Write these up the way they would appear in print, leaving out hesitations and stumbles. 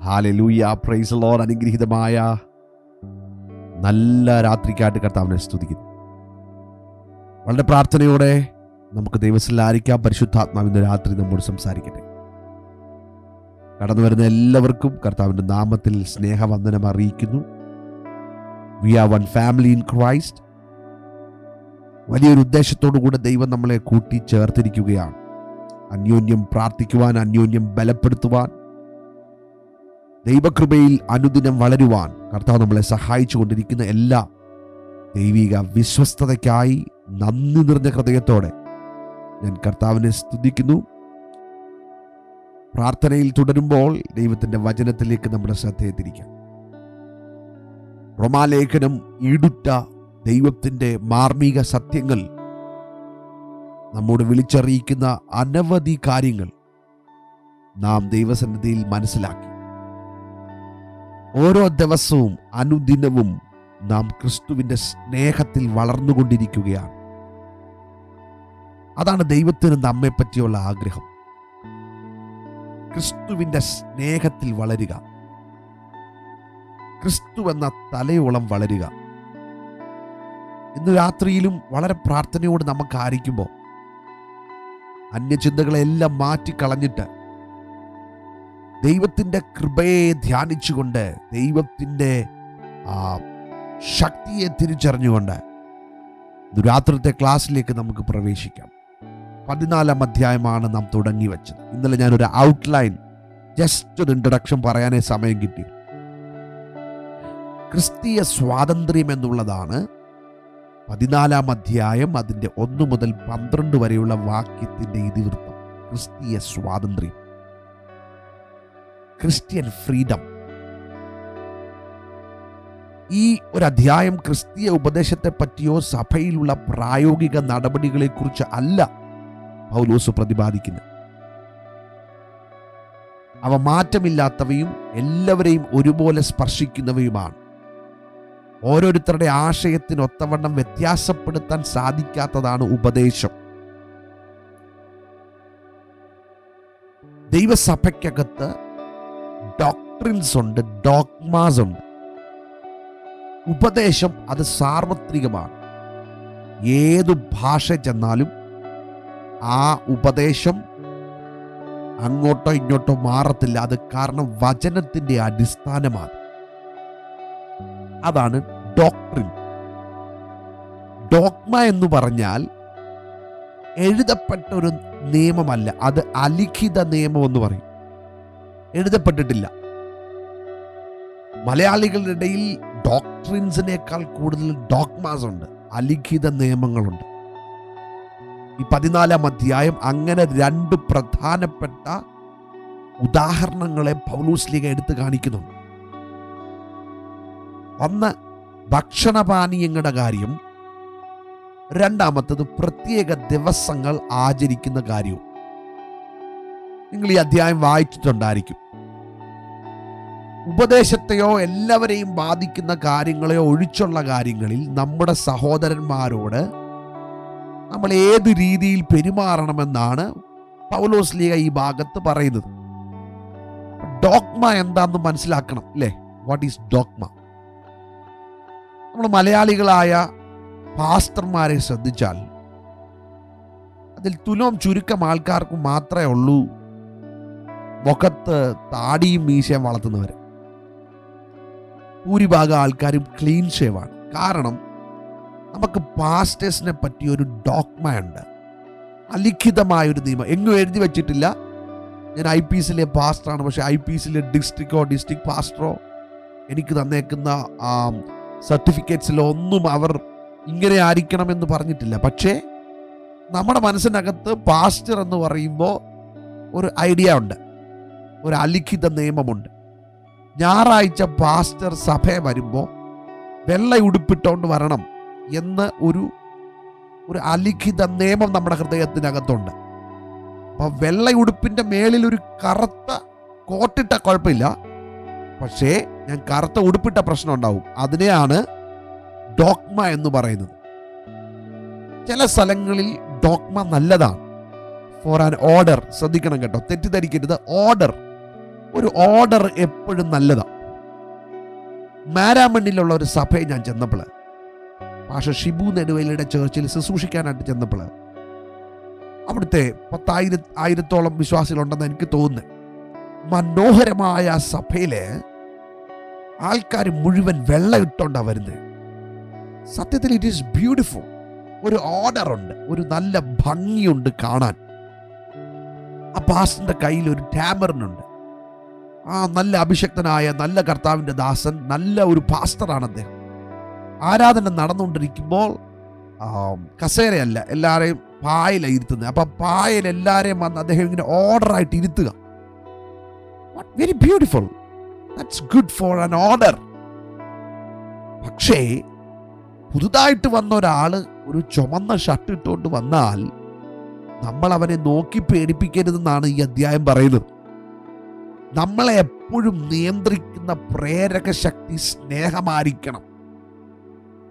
Hallelujah, praise the Lord. അനുഗ്രഹീതമായ നല്ല രാത്രിക്കായിട്ട് കർത്താവിനെ സ്തുതിക്കുന്നു. വളരെ പ്രാർത്ഥനയോടെ നമുക്ക് ദൈവത്തിലായിരിക്കാം. പരിശുദ്ധാത്മാവ് ഇന്ന് രാത്രി നമ്മോട് സംസാരിക്കട്ടെ. കടന്നു വരുന്ന എല്ലാവർക്കും കർത്താവിൻ്റെ നാമത്തിൽ സ്നേഹവന്ദനം അറിയിക്കുന്നു. We are one family in Christ. വലിയൊരു ഉദ്ദേശത്തോടു കൂടെ ദൈവം നമ്മളെ കൂട്ടി ചേർത്തിരിക്കുകയാണ്. അന്യോന്യം പ്രാർത്ഥിക്കുവാൻ, അന്യോന്യം ബലപ്പെടുത്തുവാൻ, ദൈവകൃപയിൽ അനുദിനം വളരുവാൻ കർത്താവ് നമ്മളെ സഹായിച്ചു കൊണ്ടിരിക്കുന്ന എല്ലാ ദൈവിക വിശ്വസ്തതയ്ക്കായി നന്ദി നിറഞ്ഞ ഹൃദയത്തോടെ ഞാൻ കർത്താവിനെ സ്തുതിക്കുന്നു. പ്രാർത്ഥനയിൽ തുടരുമ്പോൾ ദൈവത്തിൻ്റെ വചനത്തിലേക്ക് നമ്മുടെ ശ്രദ്ധയെ തിരിക്കാം. റോമാലേഖനം ഈടുറ്റ ദൈവത്തിൻ്റെ മാർമിക സത്യങ്ങൾ നമ്മോട് വിളിച്ചറിയിക്കുന്ന അനവധി കാര്യങ്ങൾ നാം ദൈവസന്നിധിയിൽ മനസ്സിലാക്കി. ഓരോ ദിവസവും അനുദിനവും നാം ക്രിസ്തുവിൻ്റെ സ്നേഹത്തിൽ വളർന്നുകൊണ്ടിരിക്കുകയാണ്. അതാണ് ദൈവത്തിന് നമ്മെ പറ്റിയുള്ള ആഗ്രഹം. ക്രിസ്തുവിൻ്റെ സ്നേഹത്തിൽ വളരുക, ക്രിസ്തു എന്ന തലയോളം വളരുക. ഇന്ന് രാത്രിയിലും വളരെ പ്രാർത്ഥനയോട് നമുക്ക് ആയിരിക്കുമ്പോൾ അന്യചിന്തകളെല്ലാം മാറ്റിക്കളഞ്ഞിട്ട് ദൈവത്തിൻ്റെ കൃപയെ ധ്യാനിച്ചുകൊണ്ട്, ദൈവത്തിൻ്റെ ശക്തിയെ തിരിച്ചറിഞ്ഞുകൊണ്ട് രാത്രിത്തെ ക്ലാസ്സിലേക്ക് നമുക്ക് പ്രവേശിക്കാം. 14-ാം അധ്യായമാണ് നാം തുടങ്ങി വെച്ചത്. ഇന്നലെ ഞാനൊരു ഔട്ട്ലൈൻ, ജസ്റ്റ് ഒരു ഇൻട്രഡക്ഷൻ പറയാനേ സമയം കിട്ടി. ക്രിസ്തീയ സ്വാതന്ത്ര്യം എന്നുള്ളതാണ് 14-ാം അധ്യായം അതിൻ്റെ 1 മുതൽ 12 വരെയുള്ള വാക്യത്തിൻ്റെ ഇതിവൃത്തം. ക്രിസ്തീയ സ്വാതന്ത്ര്യം, ക്രിസ്ത്യൻ ഫ്രീഡം. ഈ ഒരു അധ്യായം ക്രിസ്തീയ ഉപദേശത്തെ പറ്റിയോ സഭയിലുള്ള പ്രായോഗിക നടപടികളെ കുറിച്ച് അല്ല പൗലോസ് പ്രതിപാദിക്കുന്നത്. അവ മാറ്റമില്ലാത്തവയും എല്ലാവരെയും ഒരുപോലെ സ്പർശിക്കുന്നവയുമാണ്. ഓരോരുത്തരുടെ ആശയത്തിനൊത്തവണ്ണം വ്യത്യാസപ്പെടുത്താൻ സാധിക്കാത്തതാണ് ഉപദേശം. ദൈവസഭയ്ക്കകത്ത് ഡോക്ട്രിൻസ് ഉണ്ട്, ഡോഗ്മാസ് ഉണ്ട്. ഉപദേശം അത് സാർവത്രികമാണ്. ഏതു ഭാഷ ചെന്നാലും ആ ഉപദേശം അങ്ങോട്ടോ ഇങ്ങോട്ടോ മാറത്തില്ല. അത് കാരണം വചനത്തിൻ്റെ അടിസ്ഥാനമാണ്. അതാണ് ഡോക്ട്രിൻ. ഡോഗ്മ എന്ന് പറഞ്ഞാൽ എഴുതപ്പെട്ട ഒരു നിയമമല്ല, അത് അലിഖിത നിയമം എന്ന് പറയും. എഴുതപ്പെട്ടിട്ടില്ല. മലയാളികളുടെ ഇടയിൽ ഡോക്ട്രിൻസിനേക്കാൾ കൂടുതൽ ഡോഗ്മാസ് ഉണ്ട്, അലിഖിത നിയമങ്ങളുണ്ട്. ഈ 14-ാം അധ്യായം അങ്ങനെ 2 പ്രധാനപ്പെട്ട ഉദാഹരണങ്ങളെ പൗലോസ്ലീഹ എടുത്തു കാണിക്കുന്നുണ്ട്. ഒന്ന് ഭക്ഷണപാനീയങ്ങളുടെ കാര്യം, രണ്ടാമത്തത് പ്രത്യേക ദിവസങ്ങൾ ആചരിക്കുന്ന കാര്യവും. നിങ്ങൾ ഈ അധ്യായം വായിച്ചിട്ടുണ്ടായിരിക്കും. ഉപദേശത്തെയോ എല്ലാവരെയും ബാധിക്കുന്ന കാര്യങ്ങളെയോ ഒഴിച്ചുള്ള കാര്യങ്ങളിൽ നമ്മുടെ സഹോദരന്മാരോട് നമ്മൾ ഏത് രീതിയിൽ പെരുമാറണമെന്നാണ് പൗലോസ്ലീഹ ഈ ഭാഗത്ത് പറയുന്നത്. ഡോഗ്മ എന്താണെന്ന് മനസ്സിലാക്കണം അല്ലേ? What is dogma? നമ്മൾ മലയാളികളായ പാസ്റ്റർമാരെ ശ്രദ്ധിച്ചാൽ അതിൽ തുലോം ചുരുക്കം ആൾക്കാർക്ക് മാത്രമേ ഉള്ളൂ മുഖത്ത് താടിയും മീശയും വളർത്തുന്നവർ. ഭൂരിഭാഗം ആൾക്കാരും ക്ലീൻ ഷേവാണ്. കാരണം നമുക്ക് പാസ്റ്റേഴ്സിനെ പറ്റി ഒരു ഡോഗ്മയുണ്ട്, അലിഖിതമായൊരു നിയമം. എങ്ങും എഴുതി വെച്ചിട്ടില്ല ഞാൻ IPCയിലെ പാസ്റ്ററാണ്, പക്ഷേ IPCയിലെ ഡിസ്ട്രിക്ട് പാസ്റ്ററോ എനിക്ക് തന്നേക്കുന്ന സർട്ടിഫിക്കറ്റ്സിലോ ഒന്നും അവർ ഇങ്ങനെ ആയിരിക്കണമെന്ന് പറഞ്ഞിട്ടില്ല. പക്ഷേ നമ്മുടെ മനസ്സിനകത്ത് പാസ്റ്റർ എന്ന് പറയുമ്പോൾ ഒരു ഐഡിയ ഉണ്ട്, ഒരു അലിഖിത നിയമമുണ്ട്. ഞായറാഴ്ച പാസ്റ്റർ സഭയെ വരുമ്പോൾ വെള്ള ഉടുപ്പിട്ടോണ്ട് വരണം എന്ന് ഒരു അലിഖിത നിയമം നമ്മുടെ ഹൃദയത്തിനകത്തുണ്ട്. അപ്പോൾ വെള്ള ഉടുപ്പിൻ്റെ മേളിൽ ഒരു കറുത്ത കോട്ടിട്ട കുഴപ്പമില്ല, പക്ഷേ ഞാൻ കറുത്ത ഉടുപ്പിട്ട പ്രശ്നം ഉണ്ടാവും. അതിനെയാണ് ഡോഗ്മ എന്ന് പറയുന്നത്. ചില സ്ഥലങ്ങളിൽ ഡോഗ്മ നല്ലതാണ്, ഫോർ ആൻ ഓർഡർ. ശ്രദ്ധിക്കണം കേട്ടോ, തെറ്റിദ്ധരിക്കരുത്. ഓർഡർ, ഒരു ഓർഡർ എപ്പോഴും നല്ലതാണ്. മാരാമണ്ണിലുള്ള ഒരു സഭയിൽ ഞാൻ ചെന്നപ്പോൾ, പാസ്റ്റർ ഷിബു നെടുവേലിയുടെ ചേർച്ചിൽ ശുശ്രൂഷിക്കാനായിട്ട് ചെന്നപ്പോൾ, അവിടുത്തെ 10,000-1000 വിശ്വാസികളുണ്ടെന്ന് എനിക്ക് തോന്നുന്നു. മനോഹരമായ സഭയിലെ ആൾക്കാർ മുഴുവൻ വെള്ളം ഇട്ടോണ്ടാണ് വരുന്നത്. സത്യത്തിൽ ഇറ്റ് ഈസ് ബ്യൂട്ടിഫുൾ. ഒരു ഓർഡർ ഉണ്ട്, ഒരു നല്ല ഭംഗിയുണ്ട് കാണാൻ. ആ പാസ്റ്ററിന്റെ കയ്യിൽ ഒരു ടാമറിനുണ്ട്. ആ നല്ല അഭിഷക്തനായ നല്ല കർത്താവിൻ്റെ ദാസൻ, നല്ല ഒരു പാസ്റ്ററാണ് അദ്ദേഹം. ആരാധന നടന്നുകൊണ്ടിരിക്കുമ്പോൾ കസേരയല്ല, എല്ലാവരെയും പായല ഇരുത്തുന്നത്. അപ്പം പായൽ എല്ലാവരെയും വന്ന് അദ്ദേഹം ഇങ്ങനെ ഓർഡറായിട്ട് ഇരുത്തുക. Very beautiful. That's good for an order. പക്ഷേ പുതുതായിട്ട് വന്ന ഒരാൾ ഒരു ചുമന്ന ഷർട്ട് ഇട്ടുകൊണ്ട് വന്നാൽ നമ്മൾ അവനെ നോക്കി പേടിപ്പിക്കരുതെന്നാണ് ഈ അധ്യായം പറയുന്നത്. നമ്മളെ എപ്പോഴും നിയന്ത്രിക്കുന്ന പ്രേരക ശക്തി സ്നേഹമായിരിക്കണം.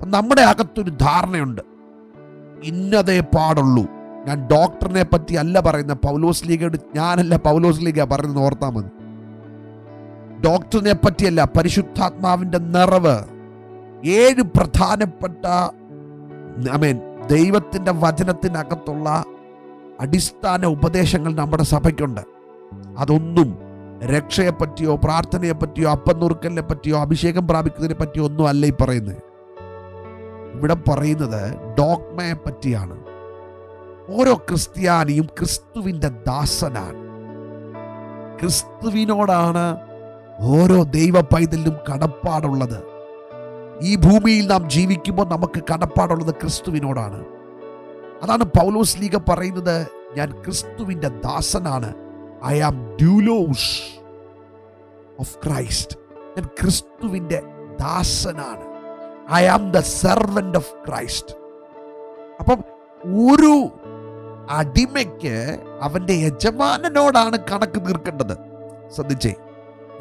നമ്മുടെ അകത്തൊരു ധാരണയുണ്ട്, ഇന്നതേ പാടുള്ളൂ. ഞാൻ ഡോക്ടറിനെ പറ്റി അല്ല പറയുന്ന, പൗലോസ് ലീഗയോട് ഞാനല്ല പൗലോസ് ലീഗ പറയുന്നത്, ഓർത്താൽ മതി. ഡോക്ടറിനെ പറ്റിയല്ല, പരിശുദ്ധാത്മാവിന്റെ നിറവ്. 7 പ്രധാനപ്പെട്ട ദൈവത്തിന്റെ വചനത്തിനകത്തുള്ള അടിസ്ഥാന ഉപദേശങ്ങൾ നമ്മുടെ സഭയ്ക്കുണ്ട്. അതൊന്നും രക്ഷയെ പറ്റിയോ പ്രാർത്ഥനയെ പറ്റിയോ അപ്പം നുറുക്കലിനെ പറ്റിയോ അഭിഷേകം പ്രാപിക്കുന്നതിനെ പറ്റിയോ ഒന്നും അല്ല ഈ പറയുന്നത്. ഇവിടെ പറയുന്നത് ഡോഗ്മയെ പറ്റിയാണ്. ഓരോ ക്രിസ്ത്യാനിയും ക്രിസ്തുവിന്റെ ദാസനാണ്. ക്രിസ്തുവിനോടാണ് ഓരോ ദൈവ പൈതലിനും കടപ്പാടുള്ളത്. ഈ ഭൂമിയിൽ നാം ജീവിക്കുമ്പോൾ നമുക്ക് കടപ്പാടുള്ളത് ക്രിസ്തുവിനോടാണ്. അതാണ് പൗലോസ് ലീഗ പറയുന്നത്, ഞാൻ ക്രിസ്തുവിന്റെ ദാസനാണ്. I am doulos of Christ. ഞാൻ ക്രിസ്തുവിന്റെ ദാസനാണ്. I am the servant of Christ. അപ്പം ഒരു അടിമയ്ക്ക് അവന്റെ യജമാനനോടാണ് കണക്ക് തീർക്കേണ്ടത്. ശ്രദ്ധിച്ചേ,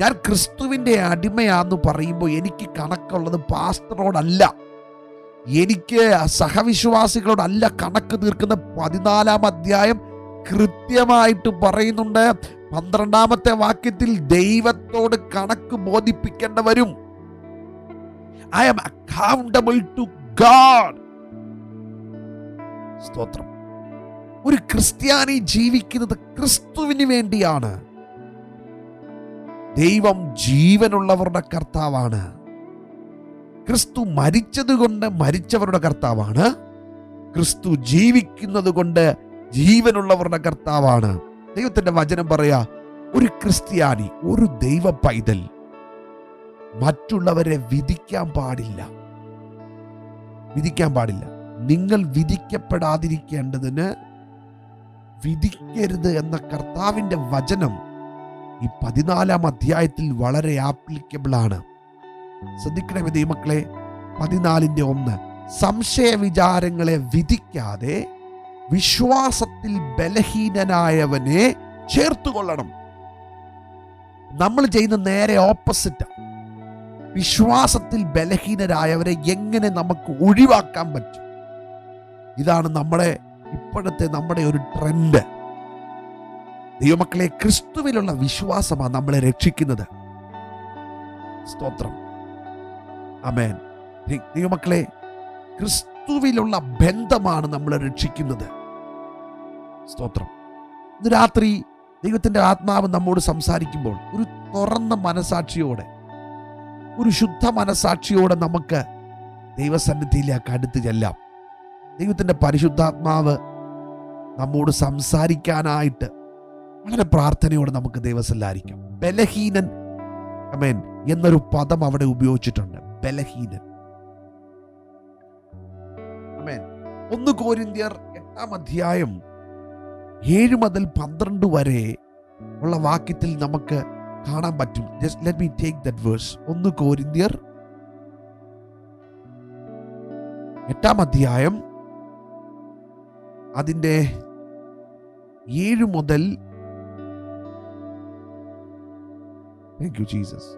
ഞാൻ ക്രിസ്തുവിന്റെ അടിമയാന്ന് പറയുമ്പോൾ എനിക്ക് കണക്കുള്ളത് പാസ്റ്ററോടല്ല, എനിക്ക് സഹവിശ്വാസികളോടല്ല കണക്ക് തീർക്കുന്ന. 14-ാം അധ്യായം കൃത്യമായിട്ട് പറയുന്നുണ്ട്. 12-ാമത്തെ വാക്യത്തിൽ ദൈവത്തോട് കണക്ക് ബോധിപ്പിക്കേണ്ട വരും. I am accountable to God. സ്തോത്രം. ഒരു ക്രിസ്ത്യാനി ജീവിക്കുന്നത് ക്രിസ്തുവിന് വേണ്ടിയാണ്. ദൈവം ജീവനുള്ളവരുടെ കർത്താവാണ്. ക്രിസ്തു മരിച്ചതുകൊണ്ട് മരിച്ചവരുടെ കർത്താവാണ്. ക്രിസ്തു ജീവിക്കുന്നത് കൊണ്ട് ജീവനുള്ളവരുടെ കർത്താവാണ്. ദൈവത്തിന്റെ വചനം പറയാ, ഒരു ക്രിസ്ത്യാനി, ഒരു ദൈവ പൈതൽ മറ്റുള്ളവരെ വിധിക്കാൻ പാടില്ല. നിങ്ങൾ വിധിക്കപ്പെടാതിരിക്കേണ്ടതിന് വിധിക്കരുത് എന്ന കർത്താവിന്റെ വചനം ഈ 14-ാം അധ്യായത്തിൽ വളരെ ആപ്ലിക്കബിൾ ആണ്. ശ്രദ്ധിക്കണമേ ദൈവമക്കളെ. 14-1 സംശയ വിചാരങ്ങളെ വിധിക്കാതെ വിശ്വാസത്തിൽ ബലഹീനനായവനെ ചേർത്തുകൊള്ളണം. നമ്മൾ ചെയ്യുന്ന നേരെ ഓപ്പോസിറ്റ്. വിശ്വാസത്തിൽ ബലഹീനരായവരെ എങ്ങനെ നമുക്ക് ഒഴിവാക്കാൻ പറ്റും? ഇതാണ് നമ്മുടെ ഒരു ട്രെൻഡ്. ദൈവമക്കളെ, ക്രിസ്തുവിലുള്ള വിശ്വാസമാണ് നമ്മളെ രക്ഷിക്കുന്നത്. സ്തോത്രം. ആമേൻ. ദൈവമക്കളെ, ക്രിസ്തുവിലുള്ള ബന്ധമാണ് നമ്മളെ രക്ഷിക്കുന്നത്. സ്തോത്രം. ഇന്ന് രാത്രി ദൈവത്തിന്റെ ആത്മാവ് നമ്മോട് സംസാരിക്കുമ്പോൾ ഒരു തുറന്ന മനസാക്ഷിയോടെ, ഒരു ശുദ്ധ മനസാക്ഷിയോടെ നമുക്ക് ദൈവസന്നിധിയിലേക്ക് അടുത്ത് ചെല്ലാം. ദൈവത്തിന്റെ പരിശുദ്ധാത്മാവ് നമ്മോട് സംസാരിക്കാനായിട്ട് വളരെ പ്രാർത്ഥനയോടെ നമുക്ക് ദൈവസന്നിധിയിലായിരിക്കാം. ബലഹീനൻ, ആമേൻ, എന്നൊരു പദം അവിടെ ഉപയോഗിച്ചിട്ടുണ്ട്. ബലഹീനൻ. ആമേൻ. 1 കൊരിന്ത്യർ 8-ാം അധ്യായം 7 മുതൽ 12 വരെ ഉള്ള വാക്യത്തിൽ നമുക്ക് കാണാൻ പറ്റും. Just let me take that verse. 1 കൊരിന്ത്യർ 8-ാം അധ്യായം അതിൻ്റെ 7 മുതൽ, താങ്ക് യു ജീസസ്,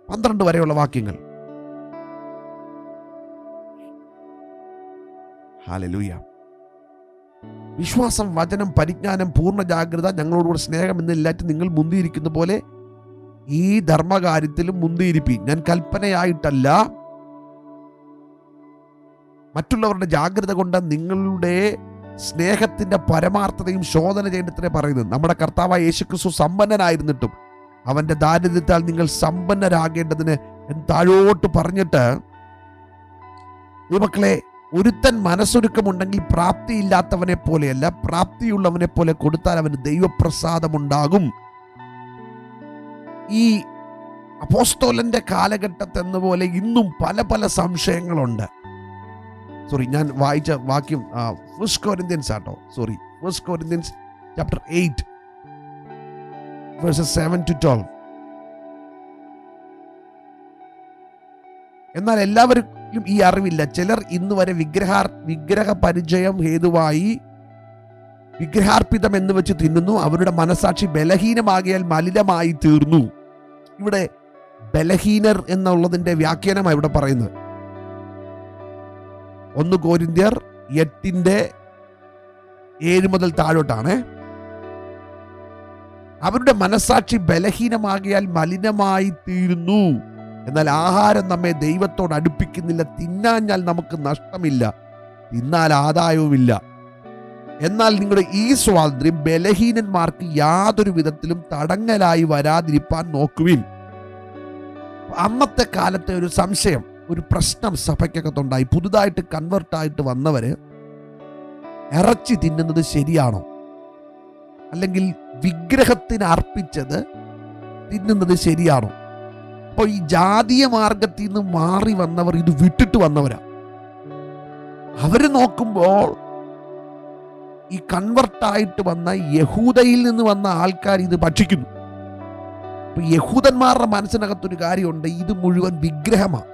12 വരെയുള്ള വാക്യങ്ങൾ. ഹല്ലേലൂയ. വിശ്വാസം, വചനം, പരിജ്ഞാനം, പൂർണ്ണ ജാഗ്രത, ഞങ്ങളോടുകൂടെ സ്നേഹം എന്നെല്ലാറ്റും നിങ്ങൾ മുന്തിയിരിക്കുന്ന പോലെ ഈ ധർമ്മകാര്യത്തിലും മുന്തിയിരിപ്പി. ഞാൻ കൽപ്പനയായിട്ടല്ല, മറ്റുള്ളവരുടെ ജാഗ്രത കൊണ്ട് നിങ്ങളുടെ സ്നേഹത്തിന്റെ പരമാർത്ഥതയും ശോധന ചെയ്തിട്ടേ പറയുന്നത്. നമ്മുടെ കർത്താവായ യേശുക്രിസ്തു സമ്പന്നനായിരുന്നിട്ടും അവന്റെ ദാരിദ്ര്യത്താൽ നിങ്ങൾ സമ്പന്നരാകേണ്ടതിന് താഴോട്ട് പറഞ്ഞിട്ട്, ഈ മക്കളെ, ഒരുത്തൻ മനസ്സൊരുക്കമുണ്ടെങ്കിൽ പ്രാപ്തിയില്ലാത്തവനെ പോലെയല്ല, പ്രാപ്തിയുള്ളവനെ പോലെ കൊടുത്താൽ അവന് ദൈവപ്രസാദമുണ്ടാകും. ഈ അപ്പോസ്തലന്റെ കാലഘട്ടത്തെന്ന പോലെ ഇന്നും പല പല സംശയങ്ങളുണ്ട്. ഞാൻ വായിച്ച വാക്യം 1 Corinthians ആട്ടോ. 1 Corinthians chapter 8 verses 7 to 12. എന്നാൽ എല്ലാവർക്കും ഈ അറിവില്ല. ചിലർ ഇന്ന് വരെ വിഗ്രഹ പരിചയം ഹേതുവായി വിഗ്രഹാർപ്പിതം എന്ന് വെച്ച് തിന്നുന്നു. അവരുടെ മനസാക്ഷി ബലഹീനമാകിയാൽ മലിനമായി തീർന്നു. ഇവിടെ ബലഹീനർ എന്നുള്ളതിന്റെ വ്യാഖ്യാനമാണ് ഇവിടെ പറയുന്നത്. 1 Corinthians 8:7 മുതൽ താഴോട്ടാണ്. അവരുടെ മനസാക്ഷി ബലഹീനമാകിയാൽ മലിനമായി തീരുന്നു. എന്നാൽ ആഹാരം നമ്മെ ദൈവത്തോട് അടുപ്പിക്കുന്നില്ല. തിന്നാഞ്ഞാൽ നമുക്ക് നഷ്ടമില്ല, തിന്നാൽ ആദായവുമില്ല. എന്നാൽ നിങ്ങളുടെ ഈ സ്വാതന്ത്ര്യം ബലഹീനന്മാർക്ക് യാതൊരു വിധത്തിലും തടങ്ങലായി വരാതിരിപ്പാൻ നോക്കുവിൻ. അന്നത്തെ കാലത്തെ ഒരു സംശയം, ഒരു പ്രശ്നം സഭയ്ക്കകത്തുണ്ടായി. പുതുതായിട്ട് കൺവേർട്ടായിട്ട് വന്നവര് ഇറച്ചി തിന്നുന്നത് ശരിയാണോ, അല്ലെങ്കിൽ വിഗ്രഹത്തിന് അർപ്പിച്ചത് തിന്നുന്നത് ശരിയാണോ? അപ്പോൾ ഈ ജാതീയ മാർഗത്തിൽ നിന്ന് മാറി വന്നവർ ഇത് വിട്ടിട്ട് വന്നവരാ. അവര് നോക്കുമ്പോൾ ഈ കൺവർട്ടായിട്ട് വന്ന യഹൂദയിൽ നിന്ന് വന്ന ആൾക്കാർ ഇത് ഭക്ഷിക്കുന്നു. അപ്പൊ യഹൂദന്മാരുടെ മനസ്സിനകത്തൊരു കാര്യമുണ്ട്, ഇത് മുഴുവൻ വിഗ്രഹമാണ്.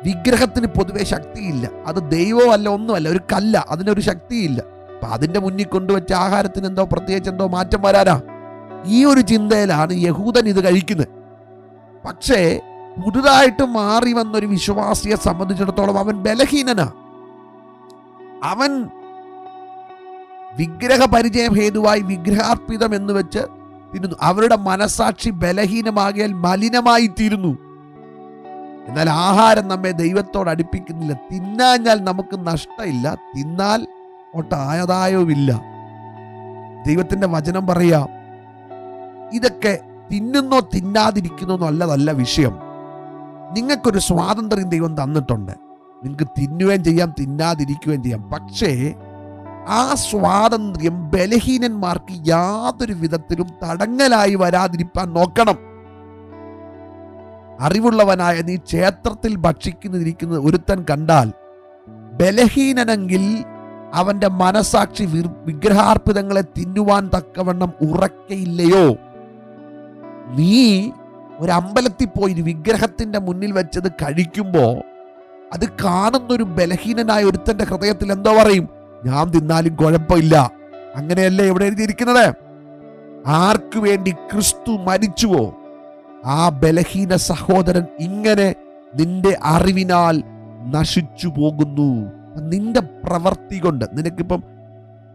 വിഗ്രഹത്തിന് പൊതുവെ ശക്തിയില്ല. അത് ദൈവമല്ല, ഒന്നുമല്ല, ഒരു കല്ല, അതിനൊരു ശക്തിയില്ല. അപ്പൊ അതിന്റെ മുന്നിൽ കൊണ്ടുവച്ച ആഹാരത്തിന് പ്രത്യേകിച്ച് എന്തോ മാറ്റം വരാനാ? ഈ ഒരു ചിന്തയിലാണ് യഹൂദൻ ഇത് കഴിക്കുന്നത്. പക്ഷേ പുതുതായിട്ട് മാറി വന്നൊരു വിശ്വാസിയെ സംബന്ധിച്ചിടത്തോളം അവൻ ബലഹീനനാ. അവൻ വിഗ്രഹ പരിചയം ഹേതുവായി വിഗ്രഹാർപ്പിതം എന്ന് വെച്ച് തിന്നുന്നു. അവരുടെ മനസാക്ഷി ബലഹീനമാകിയാൽ മലിനമായി തീരുന്നു. എന്നാൽ ആഹാരം നമ്മെ ദൈവത്തോട് അടുപ്പിക്കുന്നില്ല. തിന്നാഞ്ഞാൽ നമുക്ക് നഷ്ടമില്ല, തിന്നാൽ ആദായവുമില്ല. ദൈവത്തിന്റെ വചനം പറയാ, ഇതൊക്കെ തിന്നുന്നോ തിന്നാതിരിക്കുന്നോ അല്ലതല്ല വിഷയം. നിങ്ങൾക്കൊരു സ്വാതന്ത്ര്യം ദൈവം തന്നിട്ടുണ്ട്. നിങ്ങൾക്ക് തിന്നുകയും ചെയ്യാം, തിന്നാതിരിക്കുകയും ചെയ്യാം. പക്ഷേ ആ സ്വാതന്ത്ര്യം ബലഹീനന്മാർക്ക് യാതൊരു വിധത്തിലും തടങ്ങലായി വരാതിരിക്കാൻ നോക്കണം. അറിവുള്ളവനായ നീ ക്ഷേത്രത്തിൽ ഭക്ഷിക്കുന്നതിരിക്കുന്നത് ഒരുത്തൻ കണ്ടാൽ ബലഹീനനെങ്കിൽ അവന്റെ മനസാക്ഷി വിഗ്രഹാർപ്പിതങ്ങളെ തിന്നുവാൻ തക്കവണ്ണം ഉറക്കയില്ലയോ? നീ ഒരു അമ്പലത്തിൽ പോയി വിഗ്രഹത്തിന്റെ മുന്നിൽ വെച്ചത് കഴിക്കുമ്പോ അത് കാണുന്നൊരു ബലഹീനനായ ഒരുത്തന്റെ ഹൃദയത്തിൽ എന്തോ പറയും? ഞാൻ തിന്നാലും കുഴപ്പമില്ല. അങ്ങനെയല്ലേ ഇവിടെ എഴുതിയിരിക്കുന്നത്? ആർക്കു വേണ്ടി ക്രിസ്തു മരിച്ചുവോ ആ ബലഹീന സഹോദരൻ ഇങ്ങനെ നിന്റെ അറിവിനാൽ നശിച്ചു പോകുന്നു. നിന്റെ പ്രവൃത്തി കൊണ്ട് നിനക്കിപ്പം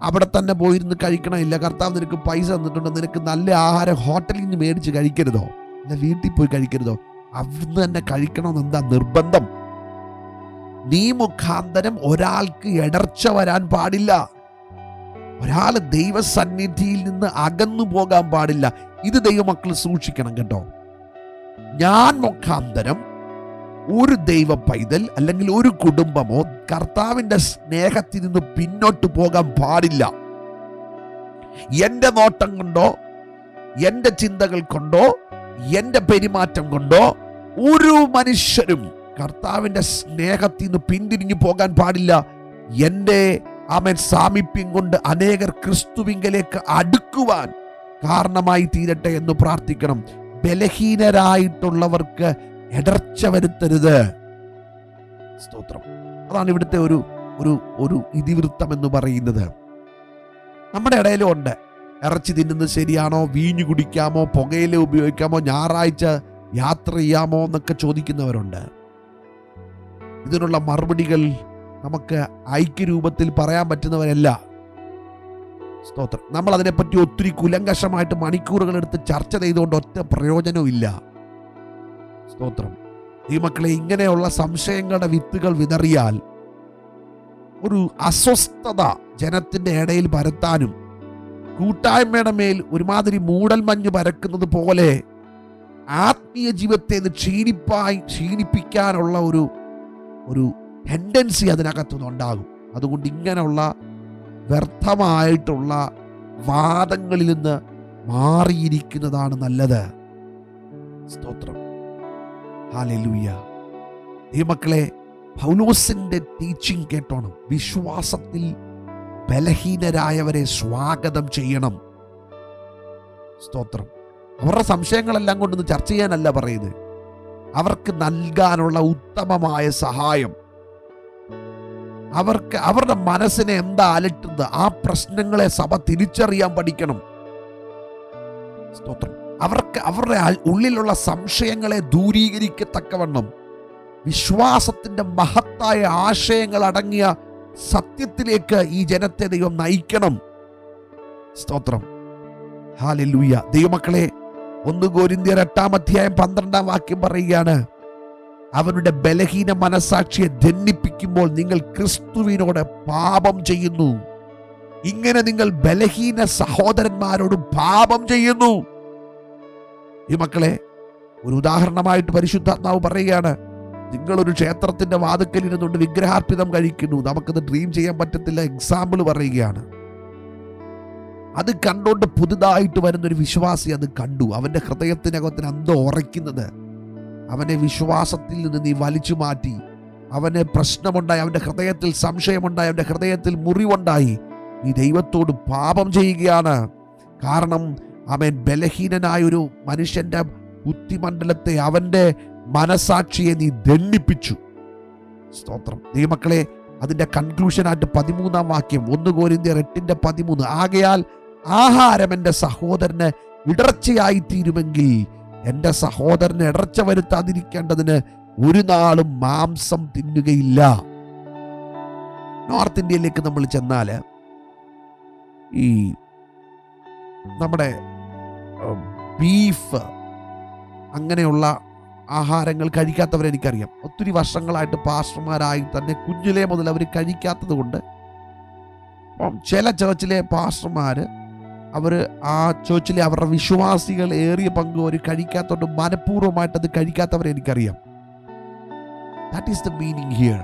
അവിടെ തന്നെ പോയിരുന്ന് കഴിക്കണമില്ല. കർത്താവ് നിനക്ക് പൈസ തന്നിട്ടുണ്ട്, നിനക്ക് നല്ല ആഹാരം ഹോട്ടലിൽ നിന്ന് മേടിച്ച് കഴിക്കരുതോ? അല്ല, വീട്ടിൽ പോയി കഴിക്കരുതോ? അവിടുന്ന് തന്നെ കഴിക്കണമെന്ന് എന്താ നിർബന്ധം? നീ മുഖാന്തരം ഒരാൾക്ക് ഇടർച്ച വരാൻ പാടില്ല. ഒരാൾ ദൈവസന്നിധിയിൽ നിന്ന് അകന്നു പോകാൻ പാടില്ല. ഇത് ദൈവമക്കൾ സൂക്ഷിക്കണം കേട്ടോ. ഞാൻ മുഖാന്തരം ഒരു ദൈവ പൈതൽ അല്ലെങ്കിൽ ഒരു കുടുംബമോ കർത്താവിന്റെ സ്നേഹത്തിൽ നിന്ന് പിന്നോട്ട് പോകാൻ പാടില്ല. എന്റെ നോട്ടം കൊണ്ടോ എന്റെ ചിന്തകൾ കൊണ്ടോ എന്റെ പെരുമാറ്റം കൊണ്ടോ ഒരു മനുഷ്യരും കർത്താവിന്റെ സ്നേഹത്തിൽ നിന്ന് പിന്തിരിഞ്ഞു പോകാൻ പാടില്ല. എന്റെ സാമീപ്യം കൊണ്ട് അനേകർ ക്രിസ്തുവിങ്കലേക്ക് അടുക്കുവാൻ കാരണമായി തീരട്ടെ എന്ന് പ്രാർത്ഥിക്കണം. ബലഹീനരായിട്ടുള്ളവർക്ക് ഇടർച്ച വരുത്തരുത്. സ്തോത്രം. അതാണ് ഇവിടുത്തെ ഒരു ഇതിവൃത്തം എന്ന് പറയുന്നത്. നമ്മുടെ ഇടയിലും ഉണ്ട്. ഇറച്ചി തിന്നുന്നത് ശരിയാണോ, വീഞ്ഞു കുടിക്കാമോ, പുകയില ഉപയോഗിക്കാമോ, ഞായറാഴ്ച യാത്ര ചെയ്യാമോ എന്നൊക്കെ ചോദിക്കുന്നവരുണ്ട്. ഇതിനുള്ള മറുപടികൾ നമുക്ക് ഐക്യരൂപത്തിൽ പറയാൻ പറ്റുന്നവരല്ല. സ്തോത്രം. നമ്മൾ അതിനെപ്പറ്റി ഒത്തിരി കുലങ്കഷമായിട്ട് മണിക്കൂറുകൾ എടുത്ത് ചർച്ച ചെയ്തുകൊണ്ട് ഒറ്റ പ്രയോജനവും ഇല്ല. സ്തോത്രം. ഈ മക്കളെ, ഇങ്ങനെയുള്ള സംശയങ്ങളുടെ വിത്തുകൾ വിതറിയാൽ ഒരു അസ്വസ്ഥത ജനത്തിന്റെ ഇടയിൽ പരത്താനും കൂട്ടായ്മയുടെ മേൽ ഒരുമാതിരി മൂടൽ മഞ്ഞ് പരക്കുന്നത് പോലെ ആത്മീയ ജീവിതത്തെ ക്ഷീണിപ്പിക്കാനുള്ള ഒരു ടെൻഡൻസി അതിനകത്തുനിന്നുണ്ടാകും. അതുകൊണ്ട് ഇങ്ങനെയുള്ള വ്യർത്ഥമായിട്ടുള്ള വാദങ്ങളിൽ നിന്ന് മാറിയിരിക്കുന്നതാണ് നല്ലത്. സ്തോത്രം. ഹല്ലേലൂയ. ദൈവമക്കളെ, പൗലോസിന്റെ ടീച്ചിങ് കേട്ടോണം. വിശ്വാസത്തിൽ ബലഹീനരായവരെ സ്വാഗതം ചെയ്യണം. സ്തോത്രം. അവരുടെ സംശയങ്ങളെല്ലാം കൊണ്ടൊന്ന് ചർച്ച ചെയ്യാനല്ല പറയുന്നത്, അവർക്ക് നൽകാനുള്ള ഉത്തമമായ സഹായം, അവരുടെ മനസ്സിനെ എന്താ അലട്ടുന്നത്, ആ പ്രശ്നങ്ങളെ സഭ തിരിച്ചറിയാൻ പഠിക്കണം. സ്തോത്രം. അവരുടെ ഉള്ളിലുള്ള സംശയങ്ങളെ ദൂരീകരിക്കത്തക്കവണ്ണം വിശ്വാസത്തിന്റെ മഹത്തായ ആശയങ്ങൾ അടങ്ങിയ സത്യത്തിലേക്ക് ഈ ജനത്തെ ദൈവം നയിക്കണം. സ്തോത്രം. ഹല്ലേലൂയ. ദൈവമക്കളെ, 1 കൊരിന്ത്യർ 8:12 പറയുകയാണ്, അവരുടെ ബലഹീന മനസാക്ഷിയെ ദണ്ഡിപ്പിക്കുമ്പോൾ നിങ്ങൾ ക്രിസ്തുവിനോട് പാപം ചെയ്യുന്നു. ഇങ്ങനെ നിങ്ങൾ ബലഹീന സഹോദരന്മാരോട് പാപം ചെയ്യുന്നു. ഈ മക്കളെ, ഒരു ഉദാഹരണമായിട്ട് പരിശുദ്ധാത്മാവ് പറയുകയാണ്, നിങ്ങളൊരു ക്ഷേത്രത്തിന്റെ വാതിക്കൽ ഇരുന്നുകൊണ്ട് വിഗ്രഹാർപ്പിതം കഴിക്കുന്നു. നമുക്കത് ഡ്രീം ചെയ്യാൻ പറ്റത്തില്ല. എക്സാമ്പിൾ പറയുകയാണ്. അത് കണ്ടുകൊണ്ട് പുതുതായിട്ട് വരുന്നൊരു വിശ്വാസി അത് കണ്ടു. അവന്റെ ഹൃദയത്തിനകത്തിന് അന്തം ഉറയ്ക്കുന്നത്, അവനെ വിശ്വാസത്തിൽ നിന്ന് നീ വലിച്ചു മാറ്റി. അവന് പ്രശ്നമുണ്ടായി, അവന്റെ ഹൃദയത്തിൽ സംശയമുണ്ടായി, അവന്റെ ഹൃദയത്തിൽ മുറിവുണ്ടായി. നീ ദൈവത്തോട് പാപം ചെയ്യുകയാണ്. കാരണം അവൻ ബലഹീനനായ ഒരു മനുഷ്യന്റെ ബുദ്ധിമണ്ഡലത്തെ, അവന്റെ മനസാക്ഷിയെ നീ ദണ്ഡിപ്പിച്ചു. സ്തോത്രം. ദൈവമക്കളെ, അതിന്റെ കൺക്ലൂഷനായിട്ട് 13-ാം വാക്യം 1 കൊരിന്ത്യർ 8:13, ആകയാൽ ആഹാരം എൻ്റെ സഹോദരന് ഇടർച്ചയായി തീരുമെങ്കിൽ എൻ്റെ സഹോദരന് ഇടർച്ച വരുത്താതിരിക്കേണ്ടതിന് ഒരു നാളും മാംസം തിന്നുകയില്ല. നോർത്ത് ഇന്ത്യയിലേക്ക് നമ്മൾ ചെന്നാൽ ഈ നമ്മുടെ ബീഫ് അങ്ങനെയുള്ള ആഹാരങ്ങൾ കഴിക്കാത്തവരെ എനിക്കറിയാം. ഒത്തിരി വർഷങ്ങളായിട്ട് പാസ്റ്റർമാരായി തന്നെ കുഞ്ഞിലേ മുതൽ അവർ കഴിക്കാത്തത് കൊണ്ട് ചില ചേർച്ചിലെ പാസ്റ്റർമാർ അവർ ആ ചേർച്ചിലെ അവരുടെ വിശ്വാസികൾ ഏറിയ പങ്ക് അവർ കഴിക്കാത്തതുകൊണ്ട് മനഃപൂർവ്വമായിട്ട് അത് കഴിക്കാത്തവരെ എനിക്കറിയാം. That is the meaning here.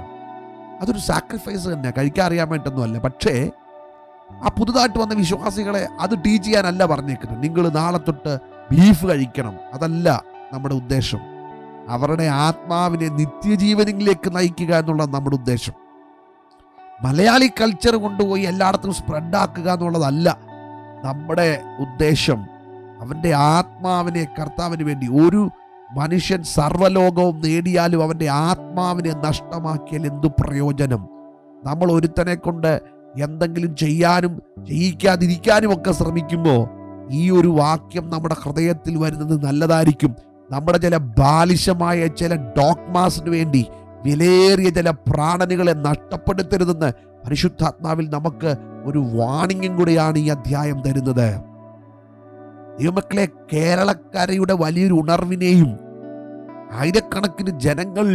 അതൊരു സാക്രിഫൈസ് തന്നെ, കഴിക്കാൻ അറിയാൻ വേണ്ടൊന്നുമല്ല. പക്ഷേ ആ പുതുതായിട്ട് വന്ന വിശ്വാസികളെ അത് ടീച്ച് ചെയ്യാനല്ല പറഞ്ഞേക്കുന്നത്. നിങ്ങൾ നാളെ തൊട്ട് ബീഫ് കഴിക്കണം, അതല്ല നമ്മുടെ ഉദ്ദേശം. അവരുടെ ആത്മാവിനെ നിത്യജീവനിലേക്ക് നയിക്കുക എന്നുള്ളത് നമ്മുടെ ഉദ്ദേശം. മലയാളി കൾച്ചർ കൊണ്ടുപോയി എല്ലായിടത്തും സ്പ്രെഡാക്കുക എന്നുള്ളതല്ല നമ്മുടെ ഉദ്ദേശം. അവൻ്റെ ആത്മാവിനെ കർത്താവിന് വേണ്ടി, ഒരു മനുഷ്യൻ സർവ്വലോകവും നേടിയാലും അവൻ്റെ ആത്മാവിനെ നഷ്ടമാക്കിയാൽ എന്തു പ്രയോജനം? നമ്മൾ ഒരുത്തനെ കൊണ്ട് എന്തെങ്കിലും ചെയ്യാനും ചെയ്യിക്കാതിരിക്കാനും ഒക്കെ ശ്രമിക്കുമ്പോൾ ഈ ഒരു വാക്യം നമ്മുടെ ഹൃദയത്തിൽ വരുന്നത് നല്ലതായിരിക്കും. നമ്മുടെ ചില ബാലിശമായ ചില ഡോഗ്മാസിന് വേണ്ടി വിലയേറിയ ചില പ്രാണനുകളെ നഷ്ടപ്പെടുത്തരുതെന്ന് പരിശുദ്ധാത്മാവിൽ നമുക്ക് ഒരു വാണിംഗും കൂടിയാണ് ഈ അധ്യായം തരുന്നത്. ദൈവമക്കളെ, കേരളക്കരയുടെ വലിയൊരു ഉണർവിനെയും ആയിരക്കണക്കിന് ജനങ്ങൾ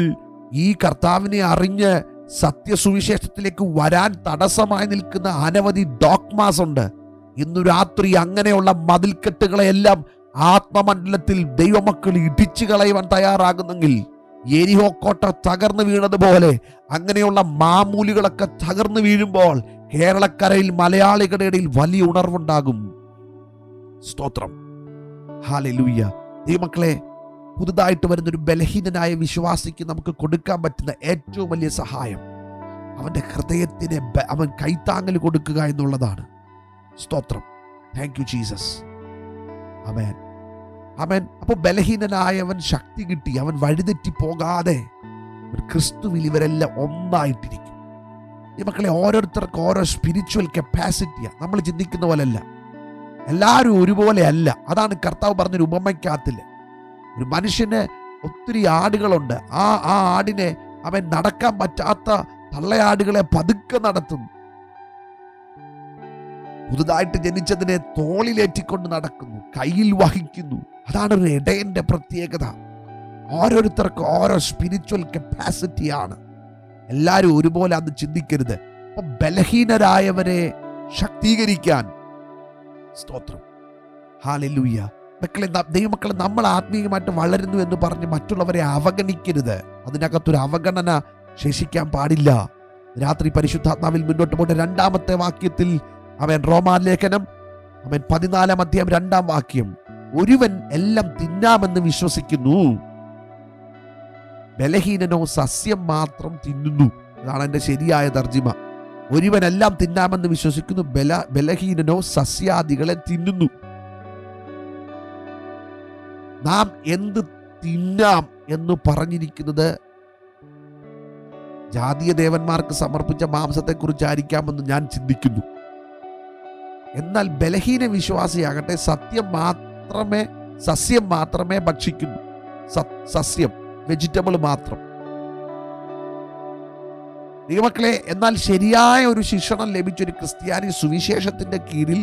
ഈ കർത്താവിനെ അറിഞ്ഞ് സത്യസുവിശേഷത്തിലേക്ക് വരാൻ തടസ്സമായി നിൽക്കുന്ന അനവധി ഡോഗ്മാസ് ഉണ്ട്. ഇന്നു രാത്രി അങ്ങനെയുള്ള മതിൽക്കെട്ടുകളെയെല്ലാം ആത്മമണ്ഡലത്തിൽ ദൈവമക്കൾ ഇടിച്ചു കളയുവാൻ തയ്യാറാകുന്നെങ്കിൽ, യെരിഹോ കോട്ട തകർന്നു വീണതുപോലെ അങ്ങനെയുള്ള മാമൂലുകളൊക്കെ തകർന്നു വീഴുമ്പോൾ കേരളക്കരയിൽ മലയാളികളുടെ ഇടയിൽ വലിയ ഉണർവുണ്ടാകും. സ്തോത്രം. ഹല്ലേലൂയ. ദൈവമക്കളെ, പുതുതായിട്ട് വരുന്നൊരു ബലഹീനനായ വിശ്വാസിക്ക് നമുക്ക് കൊടുക്കാൻ പറ്റുന്ന ഏറ്റവും വലിയ സഹായം അവൻ്റെ ഹൃദയത്തിനെ അവൻ കൈത്താങ്ങൽ കൊടുക്കുക എന്നുള്ളതാണ്. സ്തോത്രം. Thank you Jesus. ആമേൻ, ആമേൻ. അപ്പോൾ ബലഹീനനായവൻ ശക്തി കിട്ടി, അവൻ വഴിതെറ്റി പോകാതെ ക്രിസ്തുവിൽ ഇവരെല്ലാം ഒന്നായിട്ടിരിക്കും. ഈ മക്കളെ, ഓരോരുത്തർക്കും ഓരോ സ്പിരിച്വൽ കപ്പാസിറ്റിയാണ്. നമ്മൾ ചിന്തിക്കുന്ന പോലെയല്ല, എല്ലാവരും ഒരുപോലെ അല്ല. അതാണ് കർത്താവ് പറഞ്ഞൊരു ഉപമയ്ക്കകത്തില്. ഒരു മനുഷ്യന് ഒത്തിരി ആടുകളുണ്ട്. ആ ആടിനെ അവൻ നടക്കാൻ പറ്റാത്ത തള്ളയാടുകളെ പതുക്കെ നടത്തുന്നു. പുതുതായിട്ട് ജനിച്ചതിനെ തോളിലേറ്റിക്കൊണ്ട് നടക്കുന്നു, കയ്യിൽ വഹിക്കുന്നു. അതാണ് ഒരു ഇടയന്റെ പ്രത്യേകത. ഓരോരുത്തർക്കും ഓരോ സ്പിരിച്വൽ കപ്പാസിറ്റിയാണ്. എല്ലാവരും ഒരുപോലെ അത് ചിന്തിക്കരുത്. അപ്പൊ ബലഹീനരായവരെ ശക്തീകരിക്കാൻ സ്തോത്രം. ഹല്ലേലൂയ. ദൈവമക്കളെ, നമ്മൾ ആത്മീയമായിട്ട് വളരുന്നു എന്ന് പറഞ്ഞ് മറ്റുള്ളവരെ അവഗണിക്കരുത്. അതിനകത്തൊരു അവഗണന ശേഷിക്കാൻ പാടില്ല. രാത്രി പരിശുദ്ധാത്മാവിൽ മുന്നോട്ട് പോയിട്ട് 2-ാമത്തെ വാക്യത്തിൽ റോമാലേഖനം 14-ാം അധ്യായം 2-ാം വാക്യം, ഒരുവൻ എല്ലാം തിന്നാമെന്ന് വിശ്വസിക്കുന്നു, ബലഹീനനോ സസ്യം മാത്രം തിന്നുന്നു. അതാണ് എൻ്റെ ശരിയായ തർജിമ. ഒരുവൻ എല്ലാം തിന്നാമെന്ന് വിശ്വസിക്കുന്നു, ബലഹീനനോ സസ്യാദികളെ തിന്നുന്നു. നാം എന്ത് തിന്നാം എന്ന് പറഞ്ഞിരിക്കുന്നത് ജാതീയ ദേവന്മാർക്ക് സമർപ്പിച്ച മാംസത്തെക്കുറിച്ചായിരിക്കാമെന്ന് ഞാൻ ചിന്തിക്കുന്നു. എന്നാൽ ബലഹീന വിശ്വാസിയാകട്ടെ സസ്യം മാത്രമേ ഭക്ഷിക്കുന്നു. സസ്യം, വെജിറ്റബിൾ മാത്രം. ദൈവമക്കളെ, എന്നാൽ ശരിയായ ഒരു ശിക്ഷണം ലഭിച്ചൊരു ക്രിസ്ത്യാനി സുവിശേഷത്തിന്റെ കീഴിൽ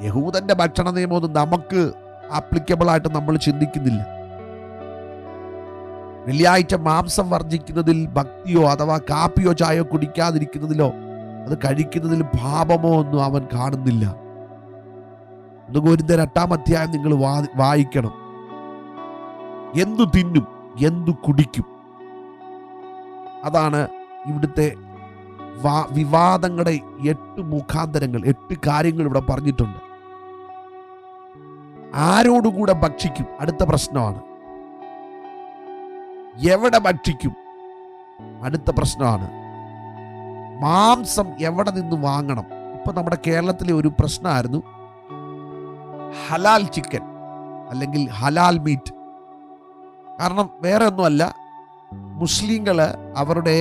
യഹൂദന്റെ ഭക്ഷണ നിയമമൊന്നും നമുക്ക് ആപ്ലിക്കബിൾ ആയിട്ട് നമ്മൾ ചിന്തിക്കുന്നില്ല. വെള്ളിയാഴ്ച മാംസം വർജിക്കുന്നതിൽ ഭക്തിയോ അഥവാ കാപ്പിയോ ചായയോ കുടിക്കാതിരിക്കുന്നതിലോ അത് കഴിക്കുന്നതിൽ പാപമോ ഒന്നും അവൻ കാണുന്നില്ല. 1 കൊരിന്ത്യർ 8-ാം അധ്യായം നിങ്ങൾ വായിക്കണം. എന്തു തിന്നും, എന്തു കുടിക്കും, അതാണ് ഇവിടുത്തെ വിവാദങ്ങളുടെ 8 മുഖാന്തരങ്ങൾ, 8 കാര്യങ്ങൾ ഇവിടെ പറഞ്ഞിട്ടുണ്ട്. ആരോടുകൂടെ ഭക്ഷിക്കും, അടുത്ത പ്രശ്നമാണ്. എവിടെ ഭക്ഷിക്കും, അടുത്ത പ്രശ്നമാണ്. മാംസം എവിടെ നിന്ന് വാങ്ങണം. ഇപ്പൊ നമ്മുടെ കേരളത്തിലെ ഒരു പ്രശ്നമായിരുന്നു ഹലാൽ ചിക്കൻ അല്ലെങ്കിൽ ഹലാൽ മീറ്റ്. കാരണം വേറെ ഒന്നുമല്ല, മുസ്ലിങ്ങള് അവരുടെ